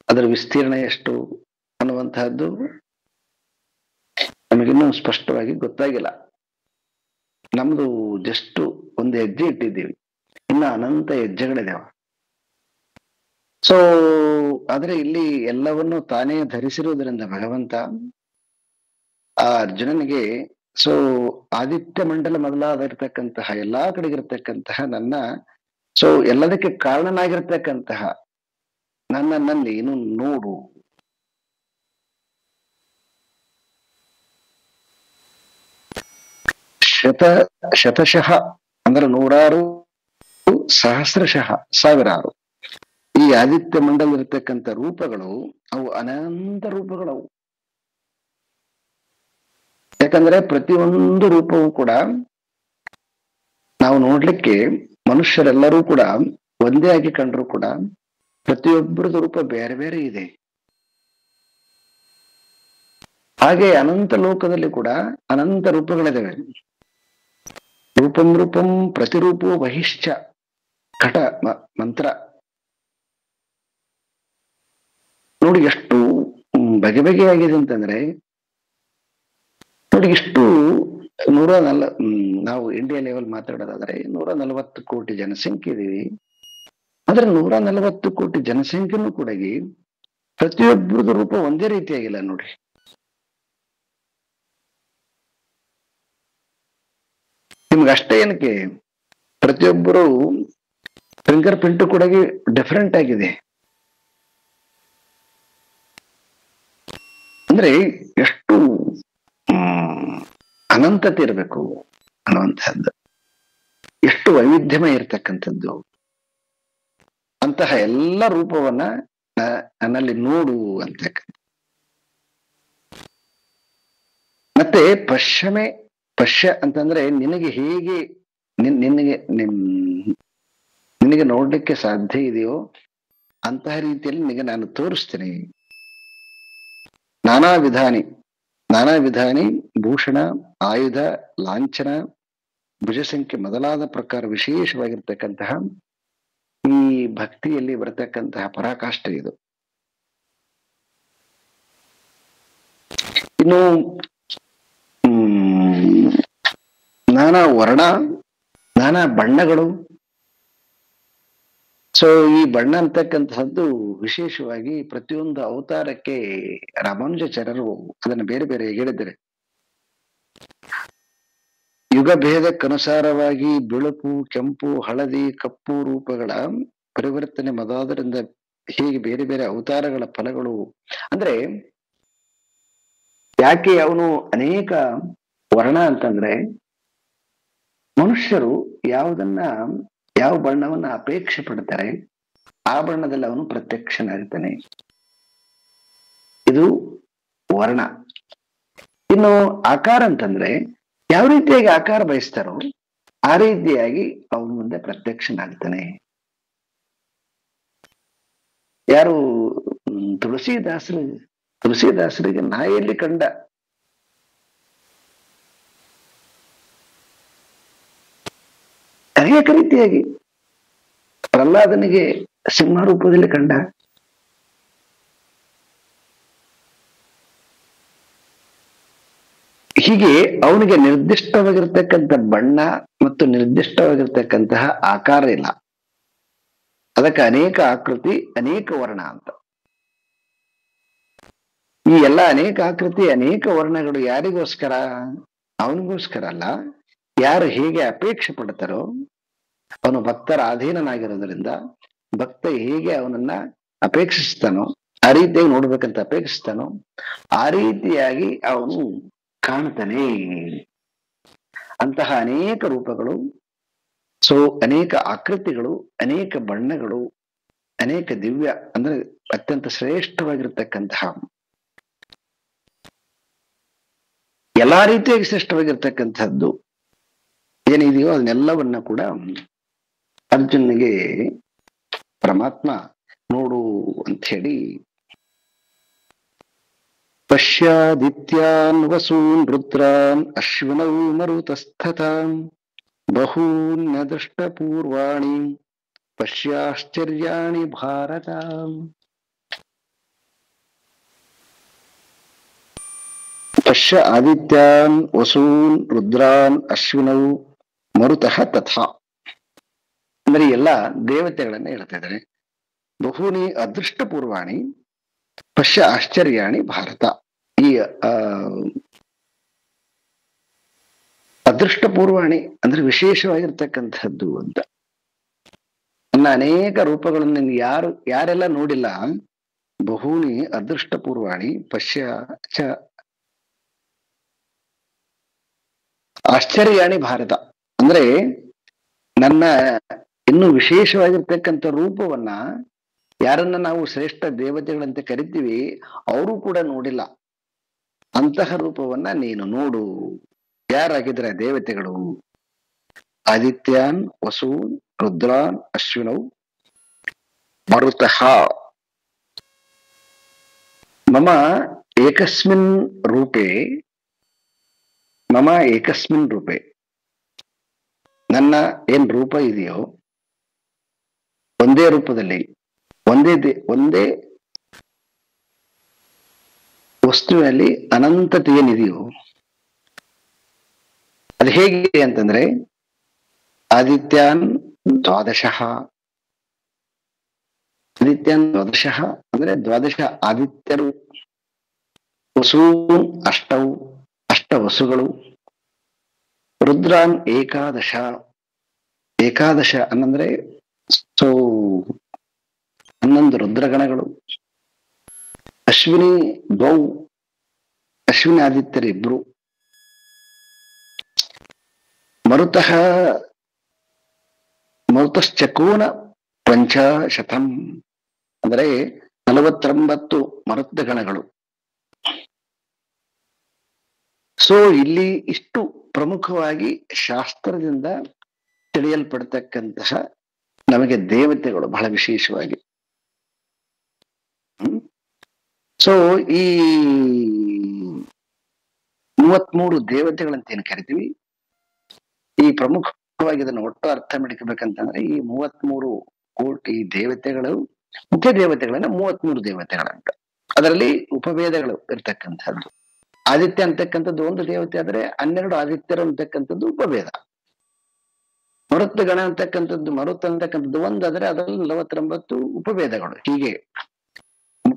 ಅದರ ವಿಸ್ತೀರ್ಣ ಎಷ್ಟು ಅನ್ನುವಂತಹದ್ದು ನಮಗಿನ್ನೂ ಸ್ಪಷ್ಟವಾಗಿ ಗೊತ್ತಾಗಿಲ್ಲ. ನಮ್ದು ಜಸ್ಟ್ ಒಂದು ಹೆಜ್ಜೆ ಇಟ್ಟಿದ್ದೀವಿ, ಇನ್ನು ಅನಂತ ಹೆಜ್ಜೆಗಳಿದಾವ. ಸೊ ಆದ್ರೆ ಇಲ್ಲಿ ಎಲ್ಲವನ್ನು ತಾನೇ ಧರಿಸಿರುವುದರಿಂದ ಭಗವಂತ ಆ ಅರ್ಜುನನಿಗೆ ಸೊ ಆದಿತ್ಯ ಮಂಡಲ ಮೊದಲಾದಿರ್ತಕ್ಕಂತಹ ಎಲ್ಲಾ ಕಡೆಗಿರ್ತಕ್ಕಂತಹ ನನ್ನ ಸೊ ಎಲ್ಲದಕ್ಕೆ ಕಾರಣನಾಗಿರ್ತಕ್ಕಂತಹ ನನ್ನನ್ನು ನೀನು ನೋಡು. ಶತಶಃ ಅಂದ್ರೆ ನೂರಾರು, ಸಹಸ್ರಶಃ ಸಾವಿರಾರು. ಈ ಆದಿತ್ಯ ಮಂಡಲ ಇರ್ತಕ್ಕಂಥ ರೂಪಗಳು ಅವು ಅನಂತ ರೂಪಗಳವು. ಯಾಕಂದ್ರೆ ಪ್ರತಿಯೊಂದು ರೂಪವೂ ಕೂಡ ನಾವು ನೋಡ್ಲಿಕ್ಕೆ ಮನುಷ್ಯರೆಲ್ಲರೂ ಕೂಡ ಒಂದೇ ಆಗಿ ಕಂಡ್ರು ಕೂಡ ಪ್ರತಿಯೊಬ್ಬರದ್ದು ರೂಪ ಬೇರೆ ಬೇರೆ ಇದೆ. ಹಾಗೆ ಅನಂತ ಲೋಕದಲ್ಲಿ ಕೂಡ ಅನಂತ ರೂಪಗಳಿದಾವೆ. ರೂಪಂ ರೂಪಂ ಪ್ರತಿರೂಪೋ ಬಹಿಶ್ಚ ಘಟ ಮಂತ್ರ. ನೋಡಿ ಎಷ್ಟು ಬಗೆ ಬಗೆಯಾಗಿದೆ ಅಂತಂದ್ರೆ, ನೋಡಿ ಇಷ್ಟು ನಾವು ಇಂಡಿಯಾ ಲೆವೆಲ್ ಮಾತಾಡೋದಾದ್ರೆ 140 ಕೋಟಿ ಜನಸಂಖ್ಯೆ ಇದೀವಿ. ಆದ್ರೆ 140 ಕೋಟಿ ಜನಸಂಖ್ಯೆನೂ ಕೂಡ ಪ್ರತಿಯೊಬ್ಬರದ್ದು ರೂಪ ಒಂದೇ ರೀತಿಯಾಗಿಲ್ಲ ನೋಡಿ. ನಿಮ್ಗೆ ಅಷ್ಟೇ ಏನಕ್ಕೆ ಪ್ರತಿಯೊಬ್ಬರು ಫಿಂಗರ್ ಪ್ರಿಂಟ್ ಕೂಡ ಡಿಫರೆಂಟ್ ಆಗಿದೆ. ಅಂದ್ರೆ ಎಷ್ಟು ಅನಂತತೆ ಇರಬೇಕು ಅನ್ನುವಂಥದ್ದು, ಎಷ್ಟು ವೈವಿಧ್ಯಮಯ ಇರ್ತಕ್ಕಂಥದ್ದು. ಅಂತಹ ಎಲ್ಲ ರೂಪವನ್ನ ನನ್ನಲ್ಲಿ ನೋಡು ಅಂತಕ್ಕಂಥ. ಮತ್ತೆ ಪಶ್ಯ ಅಂತಂದ್ರೆ ನಿನಗೆ ಹೇಗೆ ನಿನಗೆ ನೋಡ್ಲಿಕ್ಕೆ ಸಾಧ್ಯ ಇದೆಯೋ ಅಂತಹ ರೀತಿಯಲ್ಲಿ ನಿನಗೆ ನಾನು ತೋರಿಸ್ತೇನೆ. ನಾನಾ ವಿಧಾನಿ ಭೂಷಣ ಆಯುಧ ಲಾಂಛನ ಭುಜಸಂಖ್ಯೆ ಮೊದಲಾದ ಪ್ರಕಾರ ವಿಶೇಷವಾಗಿರ್ತಕ್ಕಂತಹ ಈ ಭಕ್ತಿಯಲ್ಲಿ ಬರತಕ್ಕಂತಹ ಪರಾಕಾಷ್ಠ ಇದು. ಇನ್ನು ನಾನಾ ವರ್ಣ ನಾನಾ ಬಣ್ಣಗಳು. ಸೊ ಈ ಬಣ್ಣ ಅಂತಕ್ಕಂಥದ್ದು ವಿಶೇಷವಾಗಿ ಪ್ರತಿಯೊಂದು ಅವತಾರಕ್ಕೆ ರಾಮಾನುಜಾಚಾರ್ಯರು ಅದನ್ನು ಬೇರೆ ಬೇರೆ ಹೇಳಿದ್ದಾರೆ. ಯುಗ ಭೇದಕ್ಕನುಸಾರವಾಗಿ ಬಿಳುಪು ಕೆಂಪು ಹಳದಿ ಕಪ್ಪು ರೂಪಗಳ ಪರಿವರ್ತನೆ ಮೊದಲಾದರಿಂದ ಹೀಗೆ ಬೇರೆ ಬೇರೆ ಅವತಾರಗಳ ಫಲಗಳು. ಅಂದ್ರೆ ಯಾಕೆ ಅವನು ಅನೇಕ ವರ್ಣ ಅಂತಂದ್ರೆ ಮನುಷ್ಯರು ಯಾವ ಬಣ್ಣವನ್ನ ಅಪೇಕ್ಷೆ ಪಡ್ತಾರೆ ಆ ಬಣ್ಣದಲ್ಲಿ ಅವನು ಪ್ರತ್ಯಕ್ಷನಾಗ್ತಾನೆ. ಇದು ವರ್ಣ. ಇನ್ನು ಆಕಾರ ಅಂತಂದ್ರೆ ಯಾವ ರೀತಿಯಾಗಿ ಆಕಾರ ಬಯಸ್ತಾರೋ ಆ ರೀತಿಯಾಗಿ ಅವನ ಮುಂದೆ ಪ್ರತ್ಯಕ್ಷನಾಗ್ತಾನೆ. ಯಾರು ತುಳಸಿದಾಸರಿಗೆ ನಾ ಎಲ್ಲಿ ಕಂಡ? ಅನೇಕ ರೀತಿಯಾಗಿ ಪ್ರಹ್ಲಾದನಿಗೆ ಸಿಂಹ ರೂಪದಲ್ಲಿ ಕಂಡ. ಹೀಗೆ ಅವನಿಗೆ ನಿರ್ದಿಷ್ಟವಾಗಿರ್ತಕ್ಕಂಥ ಬಣ್ಣ ಮತ್ತು ನಿರ್ದಿಷ್ಟವಾಗಿರ್ತಕ್ಕಂತಹ ಆಕಾರ ಇಲ್ಲ. ಅದಕ್ಕೆ ಅನೇಕ ಆಕೃತಿ, ಅನೇಕ ವರ್ಣ ಅಂತ. ಈ ಎಲ್ಲ ಅನೇಕ ಆಕೃತಿ, ಅನೇಕ ವರ್ಣಗಳು ಯಾರಿಗೋಸ್ಕರ? ಅವನಿಗೋಸ್ಕರ ಅಲ್ಲ. ಯಾರು ಹೇಗೆ ಅಪೇಕ್ಷೆ ಪಡ್ತಾರೋ, ಅವನು ಭಕ್ತರ ಅಧೀನನಾಗಿರೋದ್ರಿಂದ ಭಕ್ತ ಹೇಗೆ ಅವನನ್ನ ಅಪೇಕ್ಷಿಸ್ತಾನೋ, ಆ ರೀತಿಯಾಗಿ ನೋಡ್ಬೇಕಂತ ಅಪೇಕ್ಷಿಸ್ತಾನೋ, ಆ ರೀತಿಯಾಗಿ ಅವನು ಕಾಣ್ತಾನೆ. ಅಂತಹ ಅನೇಕ ರೂಪಗಳು, ಅನೇಕ ಆಕೃತಿಗಳು, ಅನೇಕ ಬಣ್ಣಗಳು, ಅನೇಕ ದಿವ್ಯ ಅಂದ್ರೆ ಅತ್ಯಂತ ಶ್ರೇಷ್ಠವಾಗಿರ್ತಕ್ಕಂತಹ, ಎಲ್ಲಾ ರೀತಿಯಾಗಿ ಶ್ರೇಷ್ಠವಾಗಿರ್ತಕ್ಕಂಥದ್ದು ಏನಿದೆಯೋ ಅದನ್ನೆಲ್ಲವನ್ನ ಕೂಡ ಅರ್ಜುನಿಗೆ ಪರಮಾತ್ಮ ನೋಡು ಅಂತ ಹೇಳಿ, ಪಶ್ಯಾದಿತ್ಯಾನ್ ವಸೂನ್ ರುದ್ರಾನ್ ಅಶ್ವಿನೌ ಮರುತಸ್ಥತಾನ್ ಬಹೂನ್ಯ ದೃಷ್ಟ ಪೂರ್ವಾಣಿ ಪಶ್ಯಾಶ್ಚರ್ಯಾಣಿ ಭಾರತ. ಪಶ್ಯ ಆದಿತ್ಯಾನ್ ವಸೂನ್ ರುದ್ರಾನ್ ಅಶ್ವಿನೌ ಮರುತಃ ತಥಾ ಅಂದ್ರೆ ಎಲ್ಲ ದೇವತೆಗಳನ್ನ ಹೇಳ್ತಾ ಇದ್ದಾರೆ. ಬಹೂನಿ ಅದೃಷ್ಟ ಪೂರ್ವಾಣಿ ಪಶ್ಯ ಆಶ್ಚರ್ಯಾಣಿ ಭಾರತ. ಈ ಅದೃಷ್ಟ ಪೂರ್ವಾಣಿ ಅಂದ್ರೆ ವಿಶೇಷವಾಗಿರ್ತಕ್ಕಂಥದ್ದು ಅಂತ. ನನ್ನ ಅನೇಕ ರೂಪಗಳನ್ನು ಯಾರೆಲ್ಲ ನೋಡಿಲ್ಲ, ಬಹೂನಿ ಅದೃಷ್ಟ ಪೂರ್ವಾಣಿ ಪಶ್ಯ ಚ ಆಶ್ಚರ್ಯಾಣಿ ಭಾರತ ಅಂದ್ರೆ ನನ್ನ ಇನ್ನು ವಿಶೇಷವಾಗಿರ್ತಕ್ಕಂಥ ರೂಪವನ್ನ ಯಾರನ್ನ ನಾವು ಶ್ರೇಷ್ಠ ದೇವತೆಗಳಂತೆ ಕರಿತೀವಿ, ಅವರು ಕೂಡ ನೋಡಿಲ್ಲ. ಅಂತಹ ರೂಪವನ್ನ ನೀನು ನೋಡು. ಯಾರಾಗಿದ್ರೆ ದೇವತೆಗಳು? ಆದಿತ್ಯಾನ್ ವಸೂನ್ ರುದ್ರಾನ್ ಅಶ್ವಿನೌ ಮರುತಃ ಮಮ ಏಕಸ್ಮಿನ್ ರೂಪೇ ನನ್ನ ಏನ್ ರೂಪ ಇದೆಯೋ ಒಂದೇ ರೂಪದಲ್ಲಿ ಒಂದೇ ವಸ್ತುವಿನಲ್ಲಿ ಅನಂತತೆ ಏನಿದೆಯೋ ಅದು ಹೇಗಿದೆ ಅಂತಂದ್ರೆ, ಆದಿತ್ಯಾನ್ ದ್ವಾದಶಃ ಅಂದ್ರೆ ದ್ವಾದಶ ಆದಿತ್ಯರು, ವಸೂನ್ ಅಷ್ಟ ವಸುಗಳು, ರುದ್ರಾನ್ ಏಕಾದಶ ಅನ್ನಂದ್ರೆ 11 ರುದ್ರಗಣಗಳು, ಅಶ್ವಿನಿ ಆದಿತ್ಯರಿಬ್ರು, ಮರುತಶ್ಚಕೋನ ಪಂಚಶತಂ ಅಂದ್ರೆ 49 ಮರುದ್ಗಣಗಳು. ಇಲ್ಲಿ ಇಷ್ಟು ಪ್ರಮುಖವಾಗಿ ಶಾಸ್ತ್ರದಿಂದ ತಿಳಿಯಲ್ಪಡ್ತಕ್ಕಂತಹ ನಮಗೆ ದೇವತೆಗಳು ಬಹಳ ವಿಶೇಷವಾಗಿ. ಈ 33 ದೇವತೆಗಳಂತ ಏನ್ ಕರಿತೀವಿ, ಈ ಪ್ರಮುಖವಾಗಿ ಇದನ್ನು ಒಟ್ಟು ಅರ್ಥ ಮಾಡ್ಕೋಬೇಕಂತಂದ್ರೆ ಈ 33 ಕೋಟಿ ದೇವತೆಗಳು, ಮುಖ್ಯ ದೇವತೆಗಳನ್ನ 33 ದೇವತೆಗಳಂತ. ಅದರಲ್ಲಿ ಉಪಭೇದಗಳು ಇರ್ತಕ್ಕಂಥದ್ದು. ಆದಿತ್ಯ ಅಂತಕ್ಕಂಥದ್ದು ಒಂದು ದೇವತೆ ಆದ್ರೆ 12 ಆದಿತ್ಯರು ಅಂತಕ್ಕಂಥದ್ದು ಉಪಭೇದ. ಮರುತ್ಗಣ ಅಂತಕ್ಕಂಥದ್ದು ಒಂದಾದ್ರೆ ಅದರಲ್ಲಿ 49 ಉಪಭೇದಗಳು. ಹೀಗೆ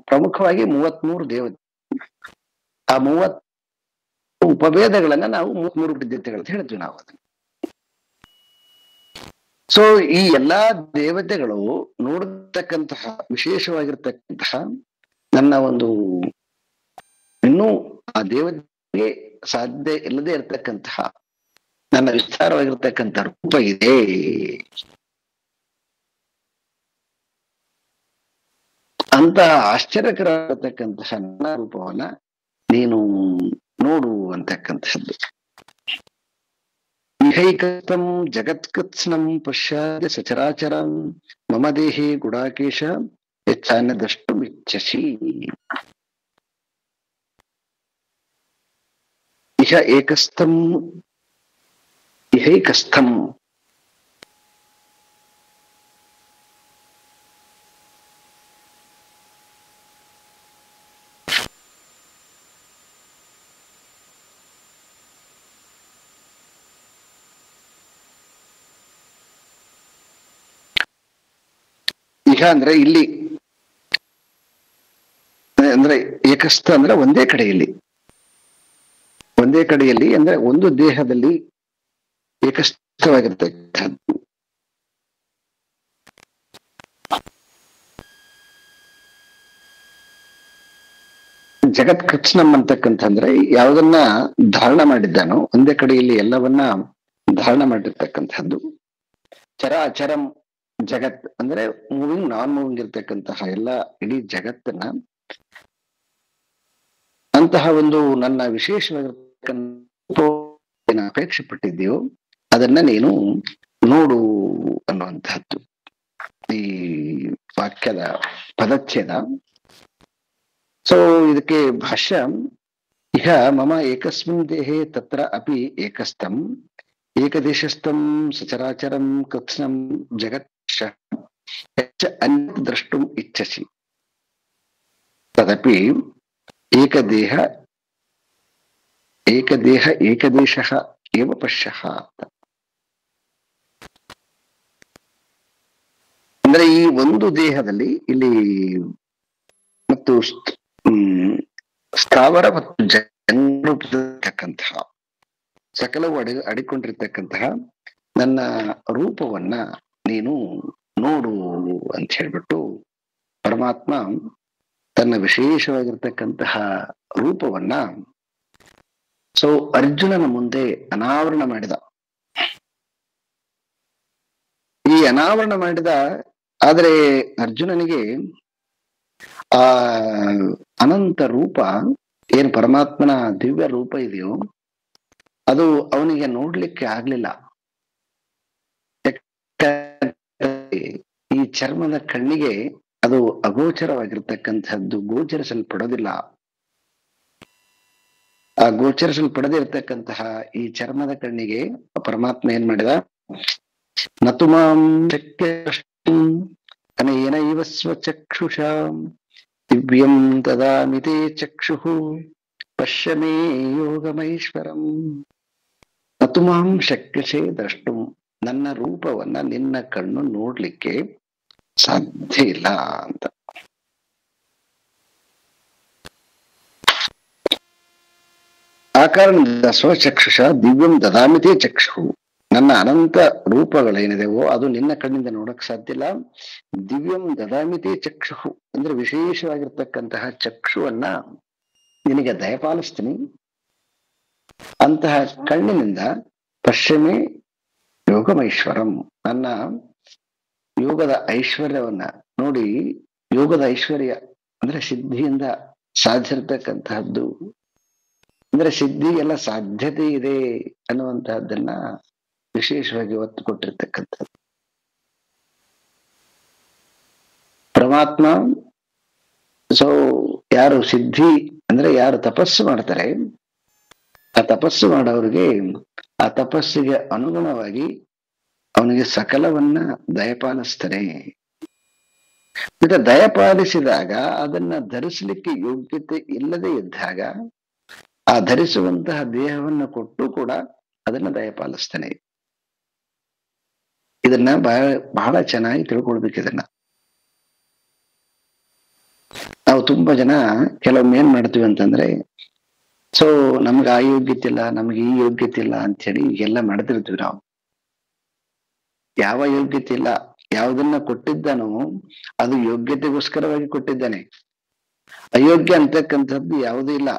ಪ್ರಮುಖವಾಗಿ 33 ದೇವತೆ. ಆ 30 ಉಪಭೇದಗಳನ್ನ ನಾವು 33 ದೇವತೆಗಳು ಅಂತ ಹೇಳ್ತೀವಿ ನಾವು ಅದನ್ನ. ಈ ಎಲ್ಲಾ ದೇವತೆಗಳು ನೋಡತಕ್ಕಂತಹ ವಿಶೇಷವಾಗಿರ್ತಕ್ಕಂತಹ ನನ್ನ ಒಂದು ಇನ್ನೂ ಆ ದೇವತೆಗೆ ಸಾಧ್ಯ ಇಲ್ಲದೆ ಇರತಕ್ಕಂತಹ ನನ್ನ ವಿಸ್ತಾರವಾಗಿರ್ತಕ್ಕಂಥ ರೂಪ ಇದೆ. ಅಂತಹ ಆಶ್ಚರ್ಯಕರವಾಗಿರ್ತಕ್ಕಂತಹ ನನ್ನ ರೂಪವನ್ನ ನೀನು ನೋಡು ಅಂತಕ್ಕಂಥದ್ದು. ಈ ಇಹೈಕತಂ ಜಗತ್ಕೃತ್ಸ್ನಂ ಪಶ್ಚಾದ್ಯ ಸಚರಾಚರಂ ಮಮ ದೇಹೇ ಗುಡಾಕೇಶ ಯಚ್ಛಾನ್ಯದಷ್ಟುಮಿಚ್ಛಸಿ. ಇಹ ಏಕಸ್ಥಂ ಇಹೈಕಸ್ಥಂ ಇಹ ಅಂದ್ರೆ ಇಲ್ಲಿ ಅಂದ್ರೆ ಏಕಸ್ಥ ಅಂದ್ರೆ ಒಂದೇ ಕಡೆಯಲ್ಲಿ, ಒಂದೇ ಕಡೆಯಲ್ಲಿ ಅಂದ್ರೆ ಒಂದು ದೇಹದಲ್ಲಿ ಏಕಸ್ಥವಾಗಿರ್ತಕ್ಕಂಥದ್ದು. ಜಗತ್ಕೃತ್ಸ್ನಂ ಅಂತಕ್ಕಂಥಂದ್ರೆ ಯಾವುದನ್ನ ಧಾರಣ ಮಾಡಿದ್ದಾನೋ ಒಂದೇ ಕಡೆಯಲ್ಲಿ ಎಲ್ಲವನ್ನ ಧಾರಣ ಮಾಡಿರ್ತಕ್ಕಂಥದ್ದು. ಚರ ಅಚರಂ ಜಗತ್ ಅಂದ್ರೆ ಮೂವಿಂಗ್ ನಾನ್ ಮೂವಿಂಗ್ ಇರ್ತಕ್ಕಂತಹ ಎಲ್ಲ ಇಡೀ ಜಗತ್ತನ್ನ ಅಂತಹ ಒಂದು ನನ್ನ ವಿಶೇಷವಾಗಿರ್ತಕ್ಕಂಥ ಅಪೇಕ್ಷೆ ಪಟ್ಟಿದ್ದೀಯೋ ಅದನ್ನ ನೀನು ನೋಡು ಅನ್ನುವಂತಹದ್ದು ಈ ವಾಕ್ಯದ ಪದಚ್ಛೇದ. ಸೊ ಇದಕ್ಕೆ ಭಾಷ್ಯ ಇಹ ಮಮ ಏಕಸ್ಮಿನ್ ದೇಹೇ ತತ್ರ ಅಪಿ ಏಕಸ್ಥಂ ಏಕದೇಶಸ್ಥಂ ಸಚರಾಚರಂ ಕೃತ್ಸ್ನಂ ಜಗತ್ ಅನ್ಯತ್ ದ್ರಷ್ಟುಂ ಇಚ್ಛಸಿ ತದಪಿ ಏಕದೇಹ ಏಕದೇಶಃ ಏವ ಪಶ್ಯಃ. ಅಂದ್ರೆ ಈ ಒಂದು ದೇಹದಲ್ಲಿ ಇಲ್ಲಿ ಮತ್ತು ಸ್ಥಾವರ ಮತ್ತು ಜಂಗಮರೂಪದಲ್ಲಿರ್ತಕ್ಕಂತಹ ಸಕಲವು ಅಡಿಕೊಂಡಿರ್ತಕ್ಕಂತಹ ನನ್ನ ರೂಪವನ್ನ ನೀನು ನೋಡು ಅಂತ ಹೇಳ್ಬಿಟ್ಟು ಪರಮಾತ್ಮ ತನ್ನ ವಿಶೇಷವಾಗಿರ್ತಕ್ಕಂತಹ ರೂಪವನ್ನ ಅರ್ಜುನನ ಮುಂದೆ ಅನಾವರಣ ಮಾಡಿದ. ಈ ಅನಾವರಣ ಮಾಡಿದ ಆದರೆ ಅರ್ಜುನನಿಗೆ ಆ ಅನಂತ ರೂಪ ಏನು ಪರಮಾತ್ಮನ ದಿವ್ಯ ರೂಪ ಇದೆಯೋ ಅದು ಅವನಿಗೆ ನೋಡ್ಲಿಕ್ಕೆ ಆಗ್ಲಿಲ್ಲ. ಈ ಚರ್ಮದ ಕಣ್ಣಿಗೆ ಅದು ಅಗೋಚರವಾಗಿರ್ತಕ್ಕಂಥದ್ದು, ಗೋಚರಿಸಲ್ಪಡೋದಿಲ್ಲ. ಆ ಗೋಚರಿಸಲ್ಪಡದಿರ್ತಕ್ಕಂತಹ ಈ ಚರ್ಮದ ಕಣ್ಣಿಗೆ ಪರಮಾತ್ಮ ಏನ್ ಮಾಡಿದ, ನತುಮಾಂ ಶಕ್ಯ ಅನೇನೈವ ಸ್ವಚಕ್ಷುಷಾ ದಿವ್ಯಂ ದದಾಮಿತೆ ಚಕ್ಷುಃ ಪಶ್ಯ ಮೇ ಯೋಗಮೈಶ್ವರಂ. ನತುಮಾಂ ಶಕ್ಯಸೇ ದ್ರಷ್ಟುಂ, ನನ್ನ ರೂಪವನ್ನ ನಿನ್ನ ಕಣ್ಣು ನೋಡ್ಲಿಕ್ಕೆ ಸಾಧ್ಯ ಇಲ್ಲ ಅಂತ. ಆ ಕಾರಣದಿಂದ ಸ್ವಚಕ್ಷುಷ ದಿವ್ಯಂ ದದಾಮಿತೆ ಚಕ್ಷು, ನನ್ನ ಅನಂತ ರೂಪಗಳೇನಿದೆವೋ ಅದು ನಿನ್ನ ಕಣ್ಣಿಂದ ನೋಡಕ್ ಸಾಧ್ಯ ಇಲ್ಲ. ದಿವ್ಯಂ ದದಾಮಿತೆ ಚಕ್ಷು ಅಂದ್ರೆ ವಿಶೇಷವಾಗಿರ್ತಕ್ಕಂತಹ ಚಕ್ಷುವನ್ನ ನಿನಗೆ ದಯಪಾಲಿಸ್ತೀನಿ. ಅಂತಹ ಕಣ್ಣಿನಿಂದ ಪಶ್ಚಿಮೆ ಯೋಗಮೈಶ್ವರಂ, ನನ್ನ ಯೋಗದ ಐಶ್ವರ್ಯವನ್ನ ನೋಡಿ. ಯೋಗದ ಐಶ್ವರ್ಯ ಅಂದ್ರೆ ಸಿದ್ಧಿಯಿಂದ ಸಾಧಿಸಿರ್ತಕ್ಕಂತಹದ್ದು, ಅಂದ್ರೆ ಸಿದ್ಧಿಗೆಲ್ಲ ಸಾಧ್ಯತೆ ಇದೆ ಅನ್ನುವಂತಹದ್ದನ್ನ ವಿಶೇಷವಾಗಿ ಒತ್ತು ಕೊಟ್ಟಿರ್ತಕ್ಕಂಥದ್ದು ಪರಮಾತ್ಮ. ಯಾರು ಸಿದ್ಧಿ ಅಂದ್ರೆ ಯಾರು ತಪಸ್ಸು ಮಾಡ್ತಾರೆ, ಆ ತಪಸ್ಸು ಮಾಡೋರಿಗೆ ಆ ತಪಸ್ಸಿಗೆ ಅನುಗುಣವಾಗಿ ಅವನಿಗೆ ಸಕಲವನ್ನ ದಯಪಾಲಿಸ್ತಾನೆ. ಮತ್ತೆ ದಯಪಾಲಿಸಿದಾಗ ಅದನ್ನ ಧರಿಸಲಿಕ್ಕೆ ಯೋಗ್ಯತೆ ಇಲ್ಲದೆ ಇದ್ದಾಗ ಆ ಧರಿಸುವಂತಹ ದೇಹವನ್ನು ಕೊಟ್ಟು ಕೂಡ ಅದನ್ನ ದಯಪಾಲಿಸ್ತಾನೆ. ಇದನ್ನ ಬಹಳ ಚೆನ್ನಾಗಿ ತಿಳ್ಕೊಳ್ಬೇಕು. ಇದನ್ನ ನಾವು ತುಂಬಾ ಜನ ಕೆಲವೊಮ್ಮೆ ಏನ್ ಮಾಡ್ತೀವಿ ಅಂತಂದ್ರೆ, ನಮ್ಗೆ ಆ ಯೋಗ್ಯತೆ ಇಲ್ಲ, ನಮ್ಗೆ ಈ ಯೋಗ್ಯತೆ ಇಲ್ಲ ಅಂತ ಹೇಳಿ ಎಲ್ಲ ಮಾಡ್ತಿರ್ತೀವಿ ನಾವು. ಯಾವ ಯೋಗ್ಯತೆ ಇಲ್ಲ, ಯಾವುದನ್ನ ಕೊಟ್ಟಿದ್ದಾನೋ ಅದು ಯೋಗ್ಯತೆಗೋಸ್ಕರವಾಗಿ ಕೊಟ್ಟಿದ್ದಾನೆ. ಅಯೋಗ್ಯ ಅಂತಕ್ಕಂಥದ್ದು ಯಾವುದೂ ಇಲ್ಲ.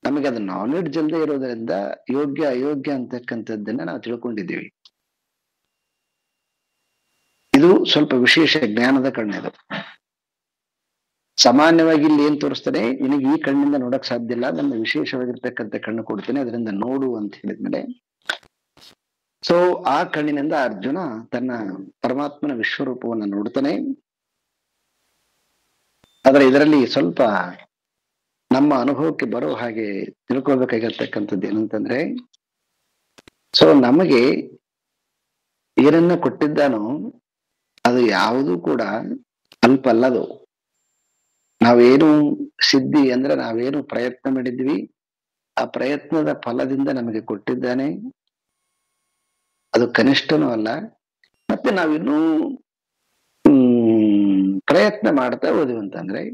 ನಮಗೆ ಅದು ನಾಲೆಡ್ಜ್ ಅಲ್ಲದೆ ಇರೋದ್ರಿಂದ ಯೋಗ್ಯ ಅಯೋಗ್ಯ ಅಂತಕ್ಕಂಥದ್ದನ್ನ ನಾವು ತಿಳ್ಕೊಂಡಿದ್ದೀವಿ. ಇದು ಸ್ವಲ್ಪ ವಿಶೇಷ ಜ್ಞಾನದ ಕಣ್ಣಿದು. ಸಾಮಾನ್ಯವಾಗಿ ಇಲ್ಲಿ ಏನ್ ತೋರಿಸ್ತಾನೆ, ನಿನಗೆ ಈ ಕಣ್ಣಿಂದ ನೋಡಕ್ ಸಾಧ್ಯ ಇಲ್ಲ, ನನ್ನ ವಿಶೇಷವಾಗಿರ್ತಕ್ಕಂಥ ಕಣ್ಣು ಕೊಡ್ತೇನೆ, ಅದರಿಂದ ನೋಡು ಅಂತ ಹೇಳಿದ್ಮೇಲೆ ಸೊ ಆ ಕಣ್ಣಿನಿಂದ ಅರ್ಜುನ ತನ್ನ ಪರಮಾತ್ಮನ ವಿಶ್ವರೂಪವನ್ನು ನೋಡ್ತಾನೆ. ಆದ್ರೆ ಇದರಲ್ಲಿ ಸ್ವಲ್ಪ ನಮ್ಮ ಅನುಭವಕ್ಕೆ ಬರೋ ಹಾಗೆ ತಿಳ್ಕೊಳ್ಬೇಕಾಗಿರ್ತಕ್ಕಂಥದ್ದು ಏನಂತಂದ್ರೆ, ಸೊ ನಮಗೆ ಏನನ್ನ ಕೊಟ್ಟಿದ್ದಾನೋ ಅದು ಯಾವುದೂ ಕೂಡ ಅಲ್ಪ ಅಲ್ಲದು. ನಾವೇನು ಸಿದ್ಧಿ ಅಂದ್ರೆ ನಾವೇನು ಪ್ರಯತ್ನ ಮಾಡಿದ್ವಿ, ಆ ಪ್ರಯತ್ನದ ಫಲದಿಂದ ನಮಗೆ ಕೊಟ್ಟಿದ್ದಾನೆ, ಅದು ಕನಿಷ್ಠನೂ ಅಲ್ಲ. ಮತ್ತೆ ನಾವಿನ್ನೂ ಪ್ರಯತ್ನ ಮಾಡ್ತಾ ಹೋದ್ವಿ ಅಂತಂದ್ರೆ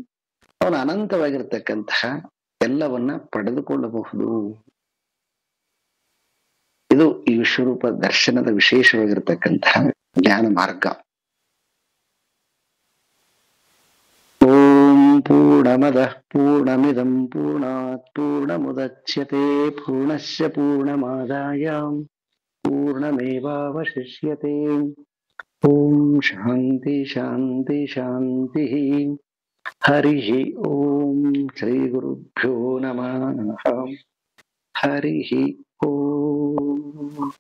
ಅವನು ಅನಂತವಾಗಿರ್ತಕ್ಕಂತಹ ಎಲ್ಲವನ್ನ ಪಡೆದುಕೊಳ್ಳಬಹುದು. ಇದು ಈ ವಿಶ್ವರೂಪ ದರ್ಶನದ ವಿಶೇಷವಾಗಿರ್ತಕ್ಕಂತಹ ಜ್ಞಾನ ಮಾರ್ಗ. ಓಂ ಪೂರ್ಣಮದಃ ಪೂರ್ಣಮಿದಂ ಪೂರ್ಣಾತ್ ಪೂರ್ಣಮುದಚ್ಯತೆ ಪೂರ್ಣಸ್ಯ ಪೂರ್ಣಮಾದಾಯ ಪೂರ್ಣಮೇವಾವಶಿಷ್ಯತೆ. ಓಂ ಶಾಂತಿ ಶಾಂತಿ ಶಾಂತಿ. ಹರಿ ಓಂ. ಶ್ರೀ ಗುರುಭ್ಯೋ ನಮಃ. ಹರಿ ಓಂ.